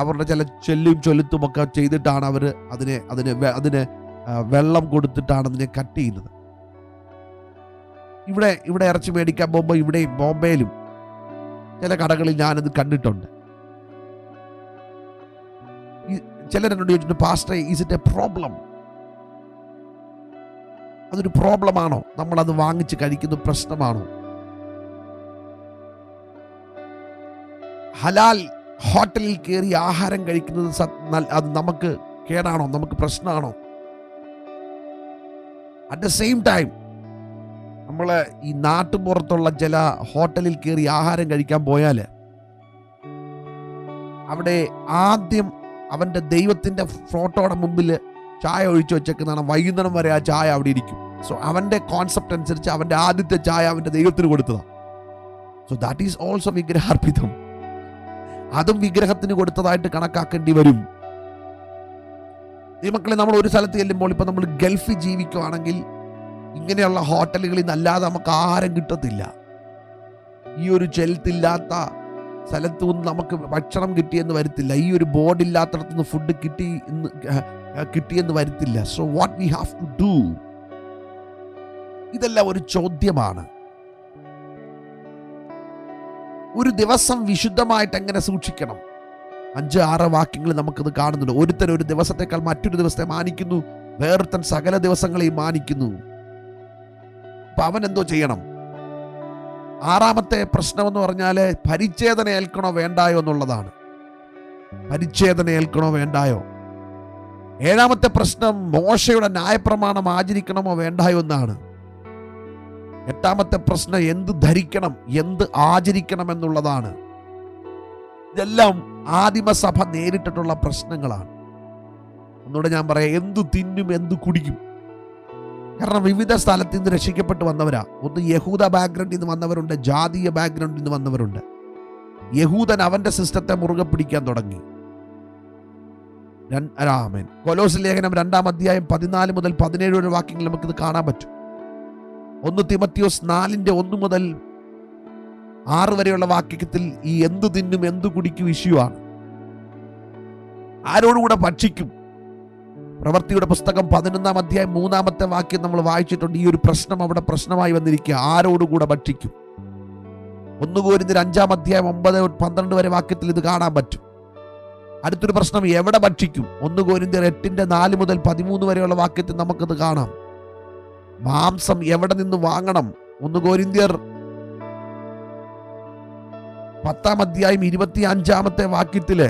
അവരുടെ ചില ചൊല്ലുത്തുമൊക്കെ ചെയ്തിട്ടാണ് അവർ അതിന് വെള്ളം കൊടുത്തിട്ടാണ് അതിനെ കട്ട് ചെയ്യുന്നത്. ഇവിടെ ഇറച്ചി മേടിക്കാൻ പോകുമ്പോൾ ഇവിടെയും ബോംബെയിലും ചില കടകളിൽ ഞാനത് കണ്ടിട്ടുണ്ട്. ചിലരെന്നോട് ചോദിച്ചിട്ടുണ്ട്, pastor, is it A problem? അതൊരു പ്രോബ്ലമാണോ? നമ്മളത് വാങ്ങിച്ച് കഴിക്കുന്ന പ്രശ്നമാണോ? ഹലാൽ ഹോട്ടലിൽ കയറി ആഹാരം കഴിക്കുന്നത് അത് നമുക്ക് കേടാണോ, നമുക്ക് പ്രശ്നമാണോ? അറ്റ് ദ സെയിം ടൈം നമ്മൾ ഈ നാട്ടുപുറത്തുള്ള ചില ഹോട്ടലിൽ കയറി ആഹാരം കഴിക്കാൻ പോയാൽ അവിടെ ആദ്യം അവൻ്റെ ദൈവത്തിൻ്റെ ഫോട്ടോയുടെ മുമ്പിൽ ചായ ഒഴിച്ചു വെച്ചേക്കുന്നതാണ്. വൈകുന്നേരം വരെ ആ ചായ അവിടെ ഇരിക്കും. സോ അവൻ്റെ കോൺസെപ്റ്റ് അനുസരിച്ച് അവൻ്റെ ആദ്യത്തെ ചായ അവൻ്റെ ദൈവത്തിന് കൊടുത്തതാണ്. സോ ദാറ്റ് ഈസ് ഓൾസോ വിഗ്രഹാർപ്പിതം. അതും വിഗ്രഹത്തിന് കൊടുത്തതായിട്ട് കണക്കാക്കേണ്ടി വരും. ദൈവമക്കളെ, നമ്മൾ ഒരു സ്ഥലത്ത് ചെല്ലുമ്പോൾ, ഇപ്പം നമ്മൾ ഗൾഫിൽ ജീവിക്കുകയാണെങ്കിൽ ഇങ്ങനെയുള്ള ഹോട്ടലുകളിൽ നിന്നല്ലാതെ നമുക്ക് ആഹാരം കിട്ടത്തില്ല. ഈ ഒരു ചെൽത്തില്ലാത്ത സ്ഥലത്തു നിന്ന് നമുക്ക് ഭക്ഷണം കിട്ടിയെന്ന് വരത്തില്ല. ഈ ഒരു ബോർഡില്ലാത്തടത്തു നിന്ന് ഫുഡ് കിട്ടിയെന്ന് വരത്തില്ല. So what we have to do, ഇതെല്ലാം ഒരു ചോദ്യമാണ്. ഒരു ദിവസം വിശുദ്ധമായിട്ട് എങ്ങനെ സൂക്ഷിക്കണം? 5-6 വാക്യങ്ങൾ നമുക്കത് കാണുന്നുണ്ട്. ഒരുത്തൻ ഒരു ദിവസത്തെക്കാൾ മറ്റൊരു ദിവസത്തെ മാനിക്കുന്നു, വേറൊരുത്തൻ സകല ദിവസങ്ങളെയും മാനിക്കുന്നു. അപ്പൊ അവൻ എന്തോ ചെയ്യണം? 6-ാമത്തെ പ്രശ്നമെന്ന് പറഞ്ഞാൽ പരിച്ഛേദന ഏൽക്കണോ വേണ്ടായോ എന്നുള്ളതാണ്. പരിച്ഛേദന ഏൽക്കണോ വേണ്ടായോ. 7-ാമത്തെ പ്രശ്നം മോശയുടെ ന്യായപ്രമാണം ആചരിക്കണമോ വേണ്ടായോ എന്നാണ്. 8-ാമത്തെ പ്രശ്നം എന്ത് ധരിക്കണം, എന്ത് ആചരിക്കണം എന്നുള്ളതാണ്. ഇതെല്ലാം ആദിമസഭ നേരിട്ടിട്ടുള്ള പ്രശ്നങ്ങളാണ്. ഒന്നുകൂടെ ഞാൻ പറയാം, എന്തു തിന്നും, എന്തു കുടിക്കും. കാരണം വിവിധ സ്ഥലത്ത് നിന്ന് രക്ഷിക്കപ്പെട്ട് വന്നവരാ. ഒന്ന് യഹൂദ ബാക്ക്ഗ്രൗണ്ടിൽ നിന്ന് വന്നവരുണ്ട്, ജാതീയ ബാക്ക്ഗ്രൗണ്ടിൽ നിന്ന് വന്നവരുണ്ട്. യഹൂദൻ അവന്റെ സിസ്റ്റത്തെ മുറുകെ പിടിക്കാൻ തുടങ്ങി. കൊലോസ് ലേഖനം 2-ാം അധ്യായം 14 മുതൽ 17 വരെ വാക്യങ്ങൾ നമുക്കിത് കാണാൻ പറ്റും. 1 തിമോത്തിയോസ് 4-1 മുതൽ 6 വരെയുള്ള വാക്യത്തിൽ ഈ എന്തു തിന്നും എന്തു കുടിക്കും ഇഷ്യൂ ആണ്. ആരോടുകൂടെ ഭക്ഷിക്കും? പ്രവൃത്തിയുടെ പുസ്തകം 11-ാം അധ്യായം 3-ാമത്തെ വാക്യം നമ്മൾ വായിച്ചിട്ടുണ്ട്. ഈ ഒരു പ്രശ്നം അവിടെ പ്രശ്നമായി വന്നിരിക്കുക. ആരോടുകൂടെ ഭക്ഷിക്കും? 1 കൊരിന്ത്യർ 5-ാം അധ്യായം 9-12 വരെ വാക്യത്തിൽ ഇത് കാണാൻ പറ്റും. അടുത്തൊരു പ്രശ്നം, എവിടെ ഭക്ഷിക്കും? 1 കൊരിന്ത്യർ 8:4 മുതൽ 13 വരെയുള്ള വാക്യത്തിൽ നമുക്കത് കാണാം. മാംസം എവിടെ നിന്ന് വാങ്ങണം? 1 കൊരിന്ത്യർ 10:25 വാക്യത്തില്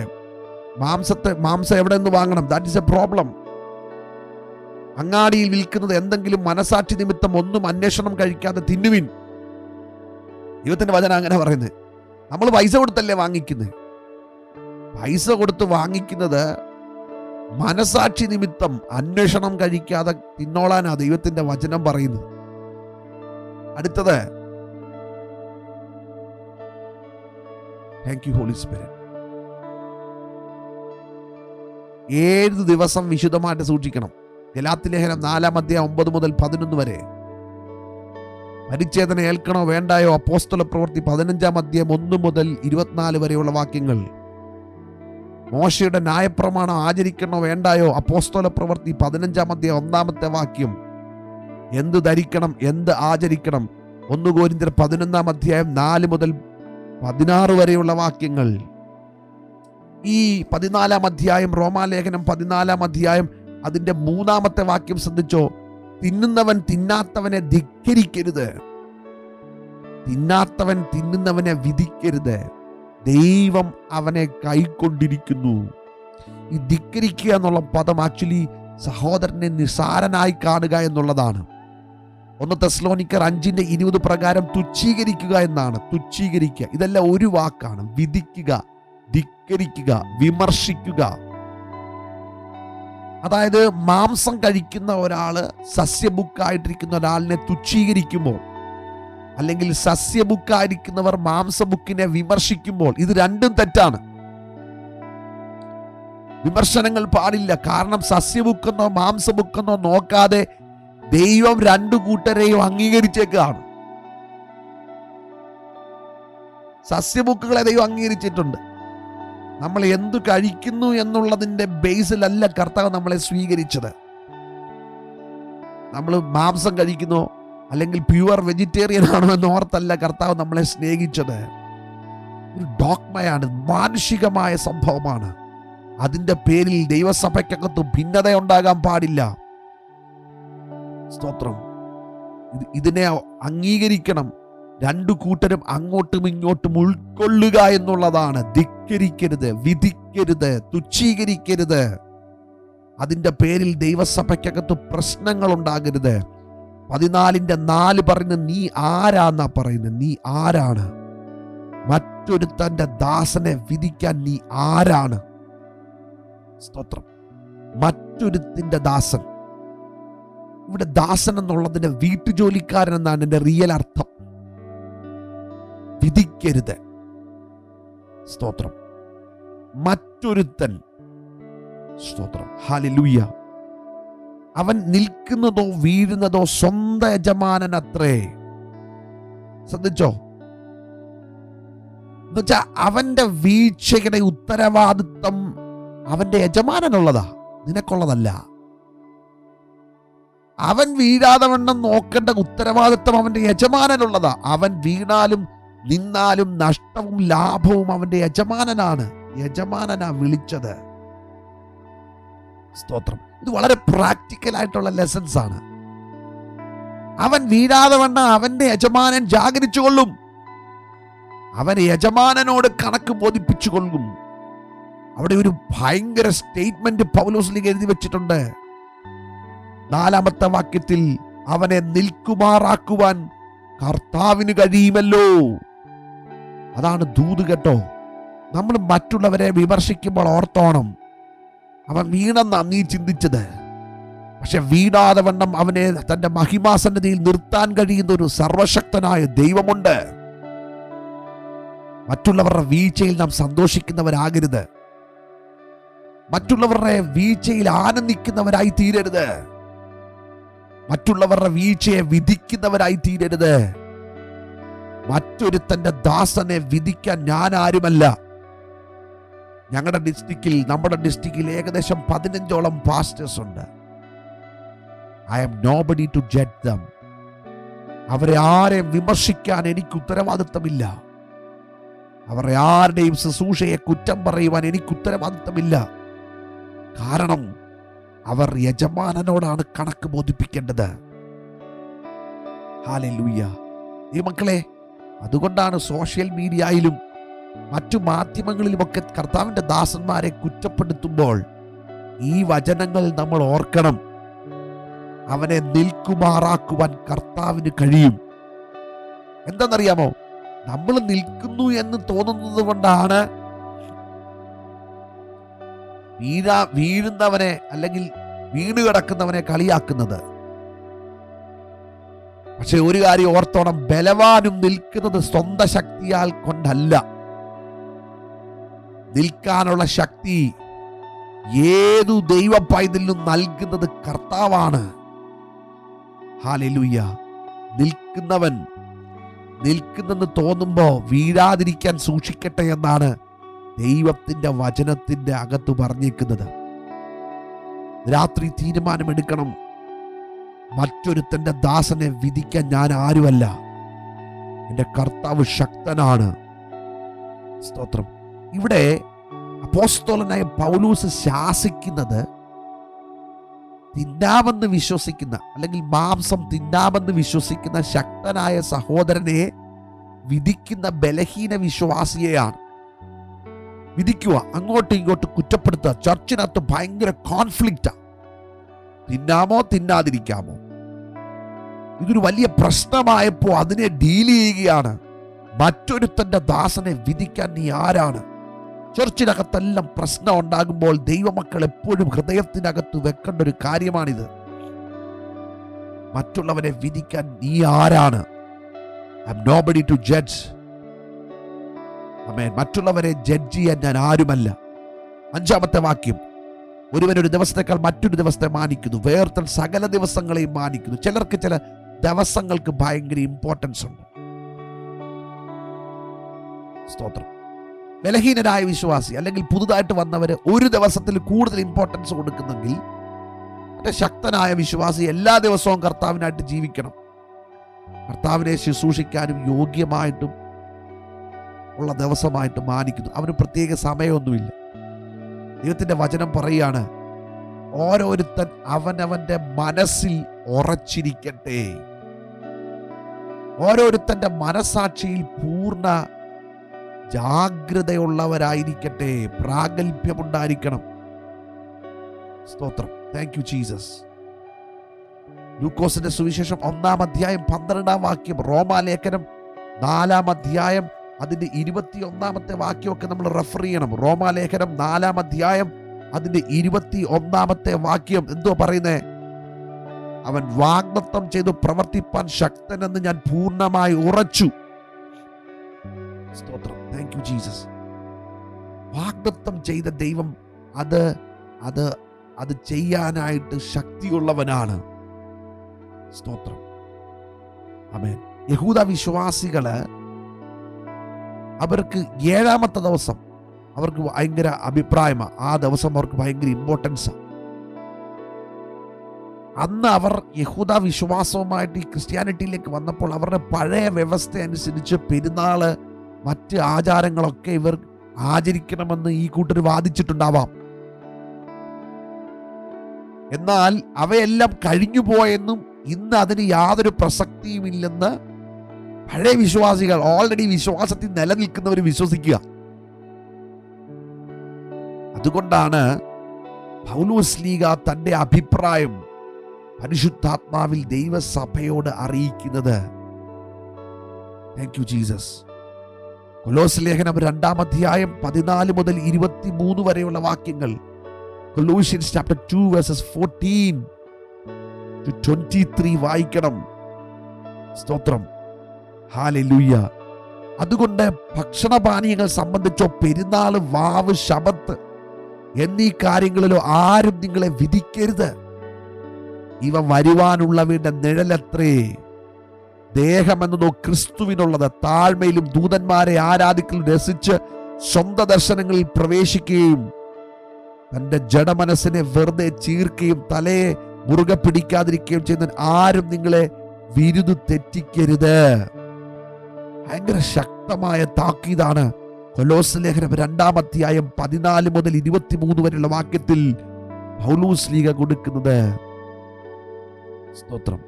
മാംസം എവിടെ നിന്ന് വാങ്ങണം? That is A problem. അങ്ങാടിയിൽ വിൽക്കുന്നത് എന്തെങ്കിലും മനസാക്ഷി നിമിത്തം ഒന്നും അന്വേഷണം കഴിക്കാതെ തിന്നുവിൻ. ദൈവത്തിന്റെ വചനം അങ്ങനെ പറയുന്നത്. നമ്മൾ പൈസ കൊടുത്തല്ലേ വാങ്ങിക്കുന്നത്? പൈസ കൊടുത്ത് വാങ്ങിക്കുന്നത് മനസാക്ഷി നിമിത്തം അന്വേഷണം കഴിക്കാതെ തിന്നോളാനാ ദൈവത്തിന്റെ വചനം പറയുന്നത്. അടുത്തത്, താങ്ക് യു ഹോളി സ്പിരിറ്റ്. 7 ദിവസം വിശുദ്ധമായിട്ട് സൂക്ഷിക്കണം. ഗലാത്യ ലേഖനം 4:9 മുതൽ 11 വരെ. പരിച്ഛേദന ഏൽക്കണോ വേണ്ടായോ? അപ്പോസ്തല പ്രവൃത്തി 15 1 മുതൽ 24 വരെയുള്ള വാക്യങ്ങൾ. മോശയുടെ ന്യായപ്രമാണം ആചരിക്കണോ വേണ്ടായോ? അപ്പോസ്തല പ്രവൃത്തി 15 1 വാക്യം. എന്ത് ധരിക്കണം, എന്ത് ആചരിക്കണം? 1 കൊരിന്ത്യർ 11 4 മുതൽ 16 വരെയുള്ള വാക്യങ്ങൾ. ഈ 14 റോമാലേഖനം 14 അതിന്റെ 3 വാക്യം ശ്രദ്ധിച്ചോ. തിന്നുന്നവൻ തിന്നാത്തവനെ ധിക്കരിക്കരുത്, തിന്നാത്തവൻ തിന്നുന്നവനെ വിധിക്കരുത്, ദൈവം അവനെ കൈക്കൊണ്ടിരിക്കുന്നു. ഈ ധിക്കരിക്കുക എന്നുള്ള പദം ആക്ച്വലി സഹോദരനെ നിസാരനായി കാണുക എന്നുള്ളതാണ്. 1 തെസ്സലോനിക്കർ 5:20 പ്രകാരം തുച്ഛീകരിക്കുക എന്നാണ്. തുച്ഛീകരിക്കുക, ഇതെല്ലാം ഒരു വാക്കാണ്. വിധിക്കുക, ധിക്കരിക്കുക, വിമർശിക്കുക. അതായത് മാംസം കഴിക്കുന്ന ഒരാള് സസ്യബുക്കായിട്ടിരിക്കുന്ന ഒരാളിനെ തുച്ഛീകരിക്കുമ്പോൾ, അല്ലെങ്കിൽ സസ്യബുക്കായിരിക്കുന്നവർ മാംസബുക്കിനെ വിമർശിക്കുമ്പോൾ, ഇത് രണ്ടും തെറ്റാണ്. വിമർശനങ്ങൾ പാടില്ല. കാരണം സസ്യബുക്കെന്നോ മാംസബുക്കെന്നോ നോക്കാതെ ദൈവം 2 കൂട്ടരെയും അംഗീകരിച്ചേക്കാണ്. സസ്യബുക്കുകളെ ദൈവം അംഗീകരിച്ചിട്ടുണ്ട്. നമ്മൾ എന്തു കഴിക്കുന്നു എന്നുള്ളതിൻ്റെ ബേസിലല്ല കർത്താവ് നമ്മളെ സ്വീകരിച്ചത്. നമ്മൾ മാംസം കഴിക്കുന്നോ അല്ലെങ്കിൽ പ്യുവർ വെജിറ്റേറിയൻ ആണോ എന്നോർത്തല്ല കർത്താവ് നമ്മളെ സ്നേഹിച്ചത്. ഒരു ഡോഗ്മയാണ്, മാനുഷികമായ സംഭവമാണ്. അതിൻ്റെ പേരിൽ ദൈവസഭയ്ക്കകത്ത് ഭിന്നത ഉണ്ടാകാൻ പാടില്ല. സ്തോത്രം. ഇതിനെ അംഗീകരിക്കണം. 2 കൂട്ടരും അങ്ങോട്ടും ഇങ്ങോട്ടും ഉൾക്കൊള്ളുക എന്നുള്ളതാണ്. ധിക്കരിക്കരുത്, വിധിക്കരുത്, തുച്ഛീകരിക്കരുത്. അതിൻ്റെ പേരിൽ ദൈവസഭയ്ക്കകത്ത് പ്രശ്നങ്ങൾ ഉണ്ടാകരുത്. 14:4 പറയുന്നത്, നീ ആരാന്നാ പറയുന്നത്. നീ ആരാണ്? മറ്റൊരുത്തന്റെ ദാസനെ വിധിക്കാൻ നീ ആരാണ്? സ്തോത്രം. മറ്റൊരുത്തിന്റെ ദാസൻ. ഇവിടെ ദാസൻ എന്നുള്ളതിന്റെ വീട്ടുജോലിക്കാരൻ എന്നാണ് എൻ്റെ റിയൽ അർത്ഥം. വിധിക്കരുത്. സ്തോത്രം. മറ്റൊരുത്തൻ. സ്തോത്രം. ഹല്ലേലൂയ. അവൻ നിൽക്കുന്നതോ വീഴുന്നതോ സ്വന്തം യജമാനനത്രേ. ശ്രദ്ധിച്ചോ? എന്നുവെച്ചാ അവന്റെ വീഴ്ചയുടെ ഉത്തരവാദിത്വം അവന്റെ യജമാനനുള്ളതാ, നിനക്കുള്ളതല്ല. അവൻ വീഴാതെ വണ്ണം നോക്കേണ്ട ഉത്തരവാദിത്വം അവന്റെ യജമാനനുള്ളതാ. അവൻ വീണാലും നിന്നാലും നഷ്ടവും ലാഭവും അവന്റെ യജമാനനാണ്. യജമാനനാ വിളിച്ചത്. സ്തോത്രം. ഇത് വളരെ പ്രാക്ടിക്കൽ ആയിട്ടുള്ള ലെസൺസ് ആണ്. അവൻ വീഴാതെ വണ്ണം അവന്റെ യജമാനൻ ജാഗരിച്ചു കൊള്ളും. അവൻ യജമാനനോട് കണക്ക് ബോധിപ്പിച്ചു കൊള്ളും. അവിടെ ഒരു ഭയങ്കര സ്റ്റേറ്റ്മെന്റ് പൗലോസിലേക്ക് എഴുതി വെച്ചിട്ടുണ്ട്. 4 വാക്യത്തിൽ, അവനെ നിൽക്കുമാറാക്കുവാൻ കർത്താവിന് കഴിയുമല്ലോ. അതാണ് ദൂത് കേട്ടോ. നമ്മൾ മറ്റുള്ളവരെ വിമർശിക്കുമ്പോൾ ഓർത്തോണം, അവൻ വീണെന്നാ നീ ചിന്തിച്ചത്. പക്ഷെ വീണാതെ വണ്ണം അവനെ തന്റെ മഹിമാസന്നതിയിൽ നിർത്താൻ കഴിയുന്ന ഒരു സർവശക്തനായ ദൈവമുണ്ട്. മറ്റുള്ളവരുടെ വീഴ്ചയിൽ നാം സന്തോഷിക്കുന്നവരാകരുത്. മറ്റുള്ളവരുടെ വീഴ്ചയിൽ ആനന്ദിക്കുന്നവരായി തീരരുത്. മറ്റുള്ളവരുടെ വീഴ്ചയെ വിധിക്കുന്നവരായി തീരരുത്. മറ്റൊരുത്തന്റെ ദാസനെ വിധിക്കാൻ ഞാൻ ആരുമല്ല. നമ്മുടെ ഡിസ്ട്രിക്റ്റിൽ ഏകദേശം 15ഓളം പാസ്റ്റേഴ്സ് ഉണ്ട്. I am nobody to judge them. അവരെ ആരെയും വിമർശിക്കാൻ എനിക്ക് ഉത്തരവാദിത്തമില്ല. അവർ ആരുടെയും ശുശ്രൂഷയെ കുറ്റം പറയുവാൻ എനിക്ക് ഉത്തരവാദിത്തമില്ല. കാരണം അവർ യജമാനനോടാണ് കണക്ക് ബോധിപ്പിക്കേണ്ടത്. ഹല്ലേലൂയ. ഈ മക്കളെ, അതുകൊണ്ടാണ് സോഷ്യൽ മീഡിയയിലും മറ്റു മാധ്യമങ്ങളിലുമൊക്കെ കർത്താവിൻ്റെ ദാസന്മാരെ കുറ്റപ്പെടുത്തുമ്പോൾ ഈ വചനങ്ങൾ നമ്മൾ ഓർക്കണം. അവനെ നിൽക്കുമാറാക്കുവാൻ കർത്താവിന് കഴിയും. എന്താണെന്നറിയാമോ? നമ്മൾ നിൽക്കുന്നു എന്ന് തോന്നുന്നത് കൊണ്ടാണ് വീഴുന്നവനെ അല്ലെങ്കിൽ വീണ് കിടക്കുന്നവനെ കളിയാക്കുന്നത്. പക്ഷെ ഒരു കാര്യം ഓർത്തോണം, ബലവാനും നിൽക്കുന്നത് സ്വന്തം ശക്തിയാൽ കൊണ്ടല്ല. നിൽക്കാനുള്ള ശക്തി ഏതു ദൈവ പൈതലിനും നൽകുന്നത് കർത്താവാണ്. ഹല്ലേലൂയ. നിൽക്കുന്നെന്ന് തോന്നുമ്പോൾ വീഴാതിരിക്കാൻ സൂക്ഷിക്കട്ടെ എന്നാണ് ദൈവത്തിന്റെ വചനത്തിന്റെ അകത്ത് പറഞ്ഞേക്കുന്നത്. രാത്രി തീരുമാനമെടുക്കണം. മറ്റൊരുത്തന്റെ ദാസനെ വിധിക്കാൻ ഞാൻ ആരുമല്ല, എൻ്റെ കർത്താവ് ശക്തനാണ്. സ്തോത്രം. ഇവിടെ അപ്പോസ്തലനായ പൗലോസ് ശാസിക്കുന്നത് തിന്നാമെന്ന് വിശ്വസിക്കുന്ന അല്ലെങ്കിൽ മാംസം തിന്നാമെന്ന് വിശ്വസിക്കുന്ന ശക്തനായ സഹോദരനെ വിധിക്കുന്ന ബലഹീന വിശ്വാസിയെയാണ്. വിധിക്കുക, അങ്ങോട്ടും ഇങ്ങോട്ടും കുറ്റപ്പെടുത്തുക. ചർച്ചിനകത്ത് ഭയങ്കര കോൺഫ്ലിക്റ്റാ. തിന്നാമോ തിന്നാതിരിക്കാമോ? ഇതൊരു വലിയ പ്രശ്നമായപ്പോൾ അതിനെ ഡീൽ ചെയ്യുകയാണ്. മറ്റൊരുത്തന്റെ ദാസനെ വിധിക്കാൻ നീ ആരാണ്? ചർച്ചിനകത്തെല്ലാം പ്രശ്നം ഉണ്ടാകുമ്പോൾ ദൈവമക്കൾ എപ്പോഴും ഹൃദയത്തിനകത്ത് വെക്കേണ്ട ഒരു കാര്യമാണിത്. മറ്റുള്ളവരെ വിധിക്കാൻ നീ ആരാണ്? I am nobody to judge. ആമേൻ. മറ്റുള്ളവരെ ജഡ്ജ് ചെയ്യാൻ ഞാൻ ആരുമല്ല. 5-ാമത്തെ വാക്യം, ഒരുവൻ ഒരു ദിവസത്തേക്കാൾ മറ്റൊരു ദിവസത്തെ മാനിക്കുന്നു, വേർത്തൽ സകല ദിവസങ്ങളെയും മാനിക്കുന്നു. ചിലർക്ക് ചില ദിവസങ്ങൾക്ക് ഭയങ്കര ഇമ്പോർട്ടൻസ് ഉണ്ട്. സ്തോത്രം. ബലഹീനനായ വിശ്വാസി അല്ലെങ്കിൽ പുതുതായിട്ട് വന്നവര് ഒരു ദിവസത്തിൽ കൂടുതൽ ഇമ്പോർട്ടൻസ് കൊടുക്കുന്നെങ്കിൽ, മറ്റേ ശക്തനായ വിശ്വാസി എല്ലാ ദിവസവും കർത്താവിനായിട്ട് ജീവിക്കണം. കർത്താവിനെ ശുശ്രൂഷിക്കാനും യോഗ്യമായിട്ടും ഉള്ള ദിവസമായിട്ട് മാനിക്കുന്നു. അവന് പ്രത്യേക സമയമൊന്നുമില്ല. ദൈവത്തിന്റെ വചനം പറയുകയാണ്, ഓരോരുത്തൻ അവനവന്റെ മനസ്സിൽ ഉറച്ചിരിക്കട്ടെ. ഓരോരുത്തന്റെ മനസാക്ഷിയിൽ പൂർണ്ണ ജാഗ്രതയുള്ളവരായിരിക്കട്ടെ, പ്രാഗൽഭ്യമുണ്ടായിരിക്കണം. സ്തോത്രം. Thank you Jesus. ലൂക്കോസിന്റെ സുവിശേഷം 1-ാം അധ്യായം 12-ാം വാക്യം, റോമാലേഖനം 4-ാം അധ്യായം അതിന്റെ 21-ാമത്തെ വാക്യമൊക്കെ നമ്മൾ റെഫർ ചെയ്യണം. റോമാലേഖനം 4-ാം അധ്യായം അതിന്റെ 21-ാമത്തെ വാക്യം എന്തോ പറയുന്നേ? അവൻ വാഗ്ദത്തം ചെയ്തു പ്രവർത്തിപ്പാൻ ശക്തനെന്ന് ഞാൻ പൂർണ്ണമായി ഉറച്ചു. സ്തോത്രം. Thank you Jesus. വാഗ്ദത്തം ചെയ്ത ദൈവം അത് ചെയ്യാനായിട്ട് ശക്തിയുള്ളവനാണ്. സ്തോത്രം. ആമേൻ. യഹൂദ വിശ്വാസികള് അവർക്ക് 7-ാമത്തെ ദിവസം അവർക്ക് ഭയങ്കര അഭിപ്രായമാണ്. ആ ദിവസം അവർക്ക് ഭയങ്കര ഇമ്പോർട്ടൻസാണ്. അന്ന് അവർ യഹൂദ വിശ്വാസവുമായിട്ട് ഈ ക്രിസ്ത്യാനിറ്റിയിലേക്ക് വന്നപ്പോൾ അവരുടെ പഴയ വ്യവസ്ഥ അനുസരിച്ച് പെരുന്നാള് മറ്റ് ആചാരങ്ങളൊക്കെ ഇവർ ആചരിക്കണമെന്ന് ഈ കൂട്ടർ വാദിച്ചിട്ടുണ്ടാവാം. എന്നാൽ അവയെല്ലാം കഴിഞ്ഞു പോയെന്നും ഇന്ന് അതിന് യാതൊരു പ്രസക്തിയുമില്ലെന്ന് പഴയ വിശ്വാസികൾ, ഓൾറെഡി വിശ്വാസത്തിൽ നിലനിൽക്കുന്നവർ വിശ്വസിക്കുക. അതുകൊണ്ടാണ് പൗലോസ്ലീഗ തന്റെ അഭിപ്രായം പരിശുദ്ധാത്മാവിൽ ദൈവസഭയോട് അറിയിക്കുന്നത്. Thank you Jesus. കൊലോസ് ലേഖനം 2-ാം അധ്യായം 14 മുതൽ 23 വരെയുള്ള വാക്യങ്ങൾ, കൊലോഷ്യൻസ് ചാപ്റ്റർ 2 വേഴ്സസ് 14 to 23 വായിക്കണം. സ്തോത്രം. ഹല്ലേലൂയ. അതുകൊണ്ട് ഭക്ഷണപാനീയങ്ങൾ സംബന്ധിച്ചോ പെരുന്നാള്, വാവ്, ശബത്ത് എന്നീ കാര്യങ്ങളിലോ ആരും നിങ്ങളെ വിധിക്കരുത്. ഇവ വരുവാനുള്ളവയുടെ നിഴലത്രേ. ദേഹമെന്നതോ ക്രിസ്തുവിനുള്ളത്. താഴ്മയിലും ദൂതന്മാരെ ആരാധിക്കലും രസിച്ച് സ്വന്തം ദർശനങ്ങളിൽ പ്രവേശിക്കുകയും തന്റെ ജഡമനസ്സിനെ വെറുതെ ചീർക്കുകയും തലയെ മുറുകെ പിടിക്കാതിരിക്കുകയും ചെയ്യുന്ന ആരും നിങ്ങളെ വിരുദു തെറ്റിക്കരുത്. ഭയങ്കര ശക്തമായ താക്കീതാണ് കൊലോസ്യ ലേഖനം 2-ാം അധ്യായം 14 മുതൽ 23 വരെയുള്ള വാക്യത്തിൽ പൗലോസ് ലീഗ കൊടുക്കുന്നത്, സ്തോത്രം,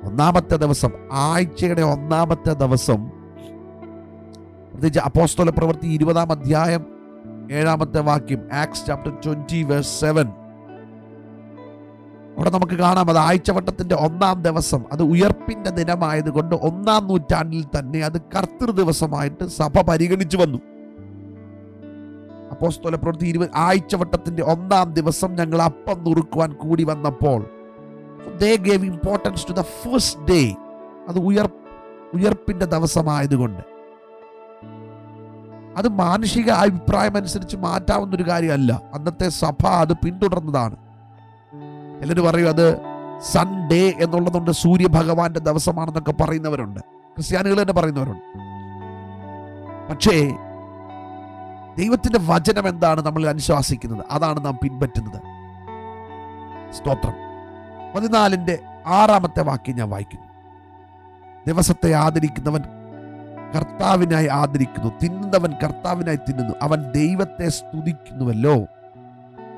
ഒന്നാമത്തെ ദിവസം, ആഴ്ചയുടെ ഒന്നാമത്തെ ദിവസം, പ്രത്യേകിച്ച് അപ്പോസ്തല പ്രവൃത്തി 20-ാം അധ്യായം 7-ാമത്തെ വാക്യം, ആക്ട്സ് ചാപ്റ്റർ 20 വേഴ്സ് 7. അവിടെ നമുക്ക് കാണാം, അത് ആഴ്ചവട്ടത്തിന്റെ 1-ാം ദിവസം, അത് ഉയർപ്പിന്റെ ദിനമായതുകൊണ്ട് 1-ാം നൂറ്റാണ്ടിൽ തന്നെ അത് കർത്തൃ ദിവസമായിട്ട് സഭ പരിഗണിച്ചു വന്നു. അപ്പോസ്തല പ്രവൃത്തി 20 ആഴ്ചവട്ടത്തിന്റെ 1-ാം ദിവസം ഞങ്ങൾ അപ്പം നുറുക്കുവാൻ കൂടി വന്നപ്പോൾ they gave importance to the first day. അത് ഉയർപ്പിന്റെ ദിവസമായതുകൊണ്ട് അത് മാനുഷിക അഭിപ്രായം അനുസരിച്ച് മാറ്റാവുന്ന ഒരു കാര്യമല്ല. അന്നത്തെ സഭ അത് പിന്തുടർന്നതാണ്. ചിലർ പറയും അത് സൺഡേ എന്നുള്ളതുകൊണ്ട് സൂര്യഭഗവാന്റെ ദിവസമാണെന്നൊക്കെ പറയുന്നവരുണ്ട്, ക്രിസ്ത്യാനികൾ തന്നെ പറയുന്നവരുണ്ട്. പക്ഷേ ദൈവത്തിന്റെ വചനം എന്താണ് നമ്മൾ അനുശാസിക്കുന്നത്, അതാണ് നാം പിൻപറ്റുന്നത്. സ്തോത്രം. 14-ന്റെ 6-ാമത്തെ വാക്യം ഞാൻ വായിക്കുന്നു. ദിവസത്തെ ആദരിക്കുന്നവൻ കർത്താവിനായി ആദരിക്കുന്നു, തിന്നുന്നവൻ കർത്താവിനായി തിന്നുന്നു, അവൻ ദൈവത്തെ സ്തുതിക്കുന്നുവല്ലോ.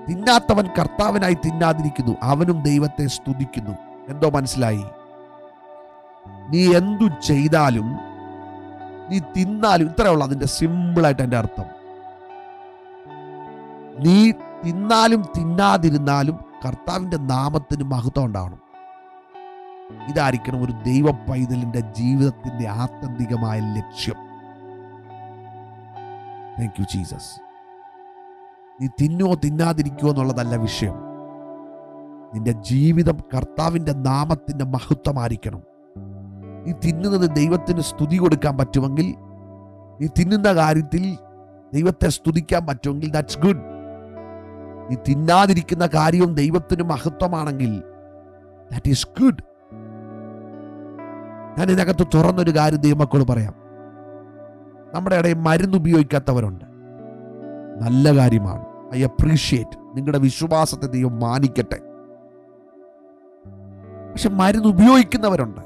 തിന്നാത്തവൻ കർത്താവിനായി തിന്നാതിരിക്കുന്നു, അവനും ദൈവത്തെ സ്തുതിക്കുന്നു. എന്തോ മനസ്സിലായി? നീ എന്തു ചെയ്താലും, നീ തിന്നാലും, ഇത്രയുള്ള അതിന്റെ സിമ്പിളായിട്ട് എൻ്റെ അർത്ഥം. നീ തിന്നാലും തിന്നാതിരുന്നാലും കർത്താവിന്റെ നാമത്തിന് മഹത്വം ഉണ്ടാവണം. ഇതായിരിക്കണം ഒരു ദൈവ പൈതലിന്റെ ജീവിതത്തിന്റെ ആത്യന്തികമായ ലക്ഷ്യം. Thank you Jesus. നീ തിന്നുവോ തിന്നാതിരിക്കുവോ എന്നുള്ളതല്ല വിഷയം. നിന്റെ ജീവിതം കർത്താവിന്റെ നാമത്തിന്റെ മഹത്വമായിരിക്കണം. നീ തിന്നുന്നത് ദൈവത്തിന് സ്തുതി കൊടുക്കാൻ പറ്റുമെങ്കിൽ, നീ തിന്നുന്ന കാര്യത്തിൽ ദൈവത്തെ സ്തുതിക്കാൻ പറ്റുമെങ്കിൽ ദാറ്റ്സ് ഗുഡ്. നീ തിന്നാതിരിക്കുന്ന കാര്യവും ദൈവത്തിന് മഹത്വമാണെങ്കിൽ ദാറ്റ് ഈസ് ഗുഡ്. ഞാൻ ഇതിനകത്ത് തുറന്നൊരു കാര്യം ദൈവമക്കളോട് പറയാം. നമ്മുടെ ഇടയിൽ മരുന്ന് ഉപയോഗിക്കാത്തവരുണ്ട്, നല്ല കാര്യമാണ്. I appreciate. നിങ്ങളുടെ വിശ്വാസത്തെ ദൈവം മാനിക്കട്ടെ. പക്ഷെ മരുന്ന് ഉപയോഗിക്കുന്നവരുണ്ട്.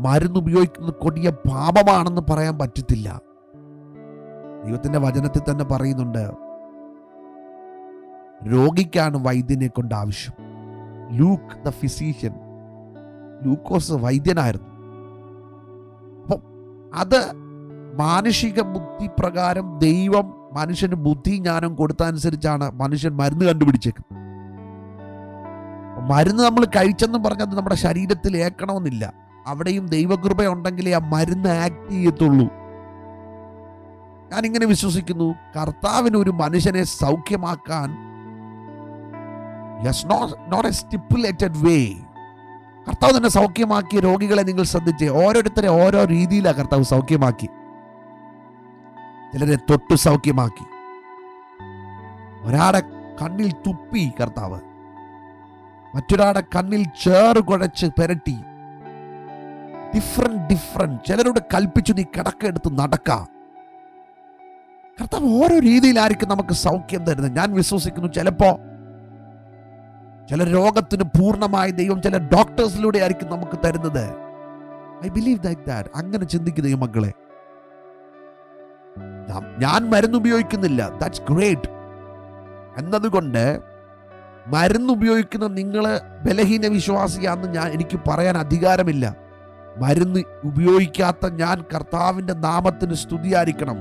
മരുന്ന് ഉപയോഗിക്കുന്നത് കൊടിയ പാപമാണെന്ന് പറയാൻ പറ്റത്തില്ല. ദൈവത്തിന്റെ വചനത്തിൽ തന്നെ പറയുന്നുണ്ട്, രോഗിക്കാണ് വൈദ്യനെ കൊണ്ട് ആവശ്യം. ലൂക്ക് ദ ഫിസീഷ്യൻ, ലൂക്കോസ് വൈദ്യനായിരുന്നു. അപ്പം അത് മാനുഷിക ബുദ്ധി പ്രകാരം ദൈവം മനുഷ്യന് ബുദ്ധി ജ്ഞാനം കൊടുത്തനുസരിച്ചാണ് മനുഷ്യൻ മരുന്ന് കണ്ടുപിടിച്ചേക്കുന്നത്. മരുന്ന് നമ്മൾ കഴിച്ചെന്നും പറഞ്ഞത് നമ്മുടെ ശരീരത്തിൽ ഏക്കണമെന്നില്ല. അവിടെയും ദൈവകൃപ ഉണ്ടെങ്കിലേ ആ മരുന്ന് ആക്ട് ചെയ്യത്തുള്ളൂ. ഞാനിങ്ങനെ വിശ്വസിക്കുന്നു, കർത്താവിന് ഒരു മനുഷ്യനെ സൗഖ്യമാക്കാൻ not a stipulated way. കർത്താവ് തന്നെ സൗഖ്യമാക്കിയ രോഗികളെ നിങ്ങൾ ശ്രദ്ധിച്ചേ. ഓരോരുത്തരെ ഓരോ രീതിയിലാണ് കർത്താവ് സൗഖ്യമാക്കി. ചിലരെ തൊട്ട് സൗഖ്യമാക്കി, ഒരാടെ കണ്ണിൽ തുപ്പി കർത്താവ്, മറ്റൊരാടെ കണ്ണിൽ ചേറ് കുഴച്ച് പെരട്ടി. ഡിഫറെന്റ്. ചിലരോട് കൽപ്പിച്ചു നീ കിടക്കെടുത്ത് നടക്ക. കർത്താവ് ഓരോ രീതിയിലായിരിക്കും നമുക്ക് സൗഖ്യം തരുന്നത്. ഞാൻ വിശ്വസിക്കുന്നു ചില രോഗത്തിന് പൂർണ്ണമായി ദൈവം ചില ഡോക്ടേഴ്സിലൂടെ ആയിരിക്കും നമുക്ക് തരുന്നത്. I believe that. അങ്ങനെ ചിന്തിക്കുന്ന മക്കളെ, ഞാൻ മരുന്ന് ഉപയോഗിക്കുന്നില്ല, ദാറ്റ്സ് ഗ്രേറ്റ്. എന്നതുകൊണ്ട് മരുന്ന് ഉപയോഗിക്കുന്ന നിങ്ങൾ ബലഹീന വിശ്വാസിയാണെന്ന് എനിക്ക് പറയാൻ അധികാരമില്ല. മരുന്ന് ഉപയോഗിക്കാത്ത ഞാൻ കർത്താവിന്റെ നാമത്തിന് സ്തുതിയായിരിക്കണം.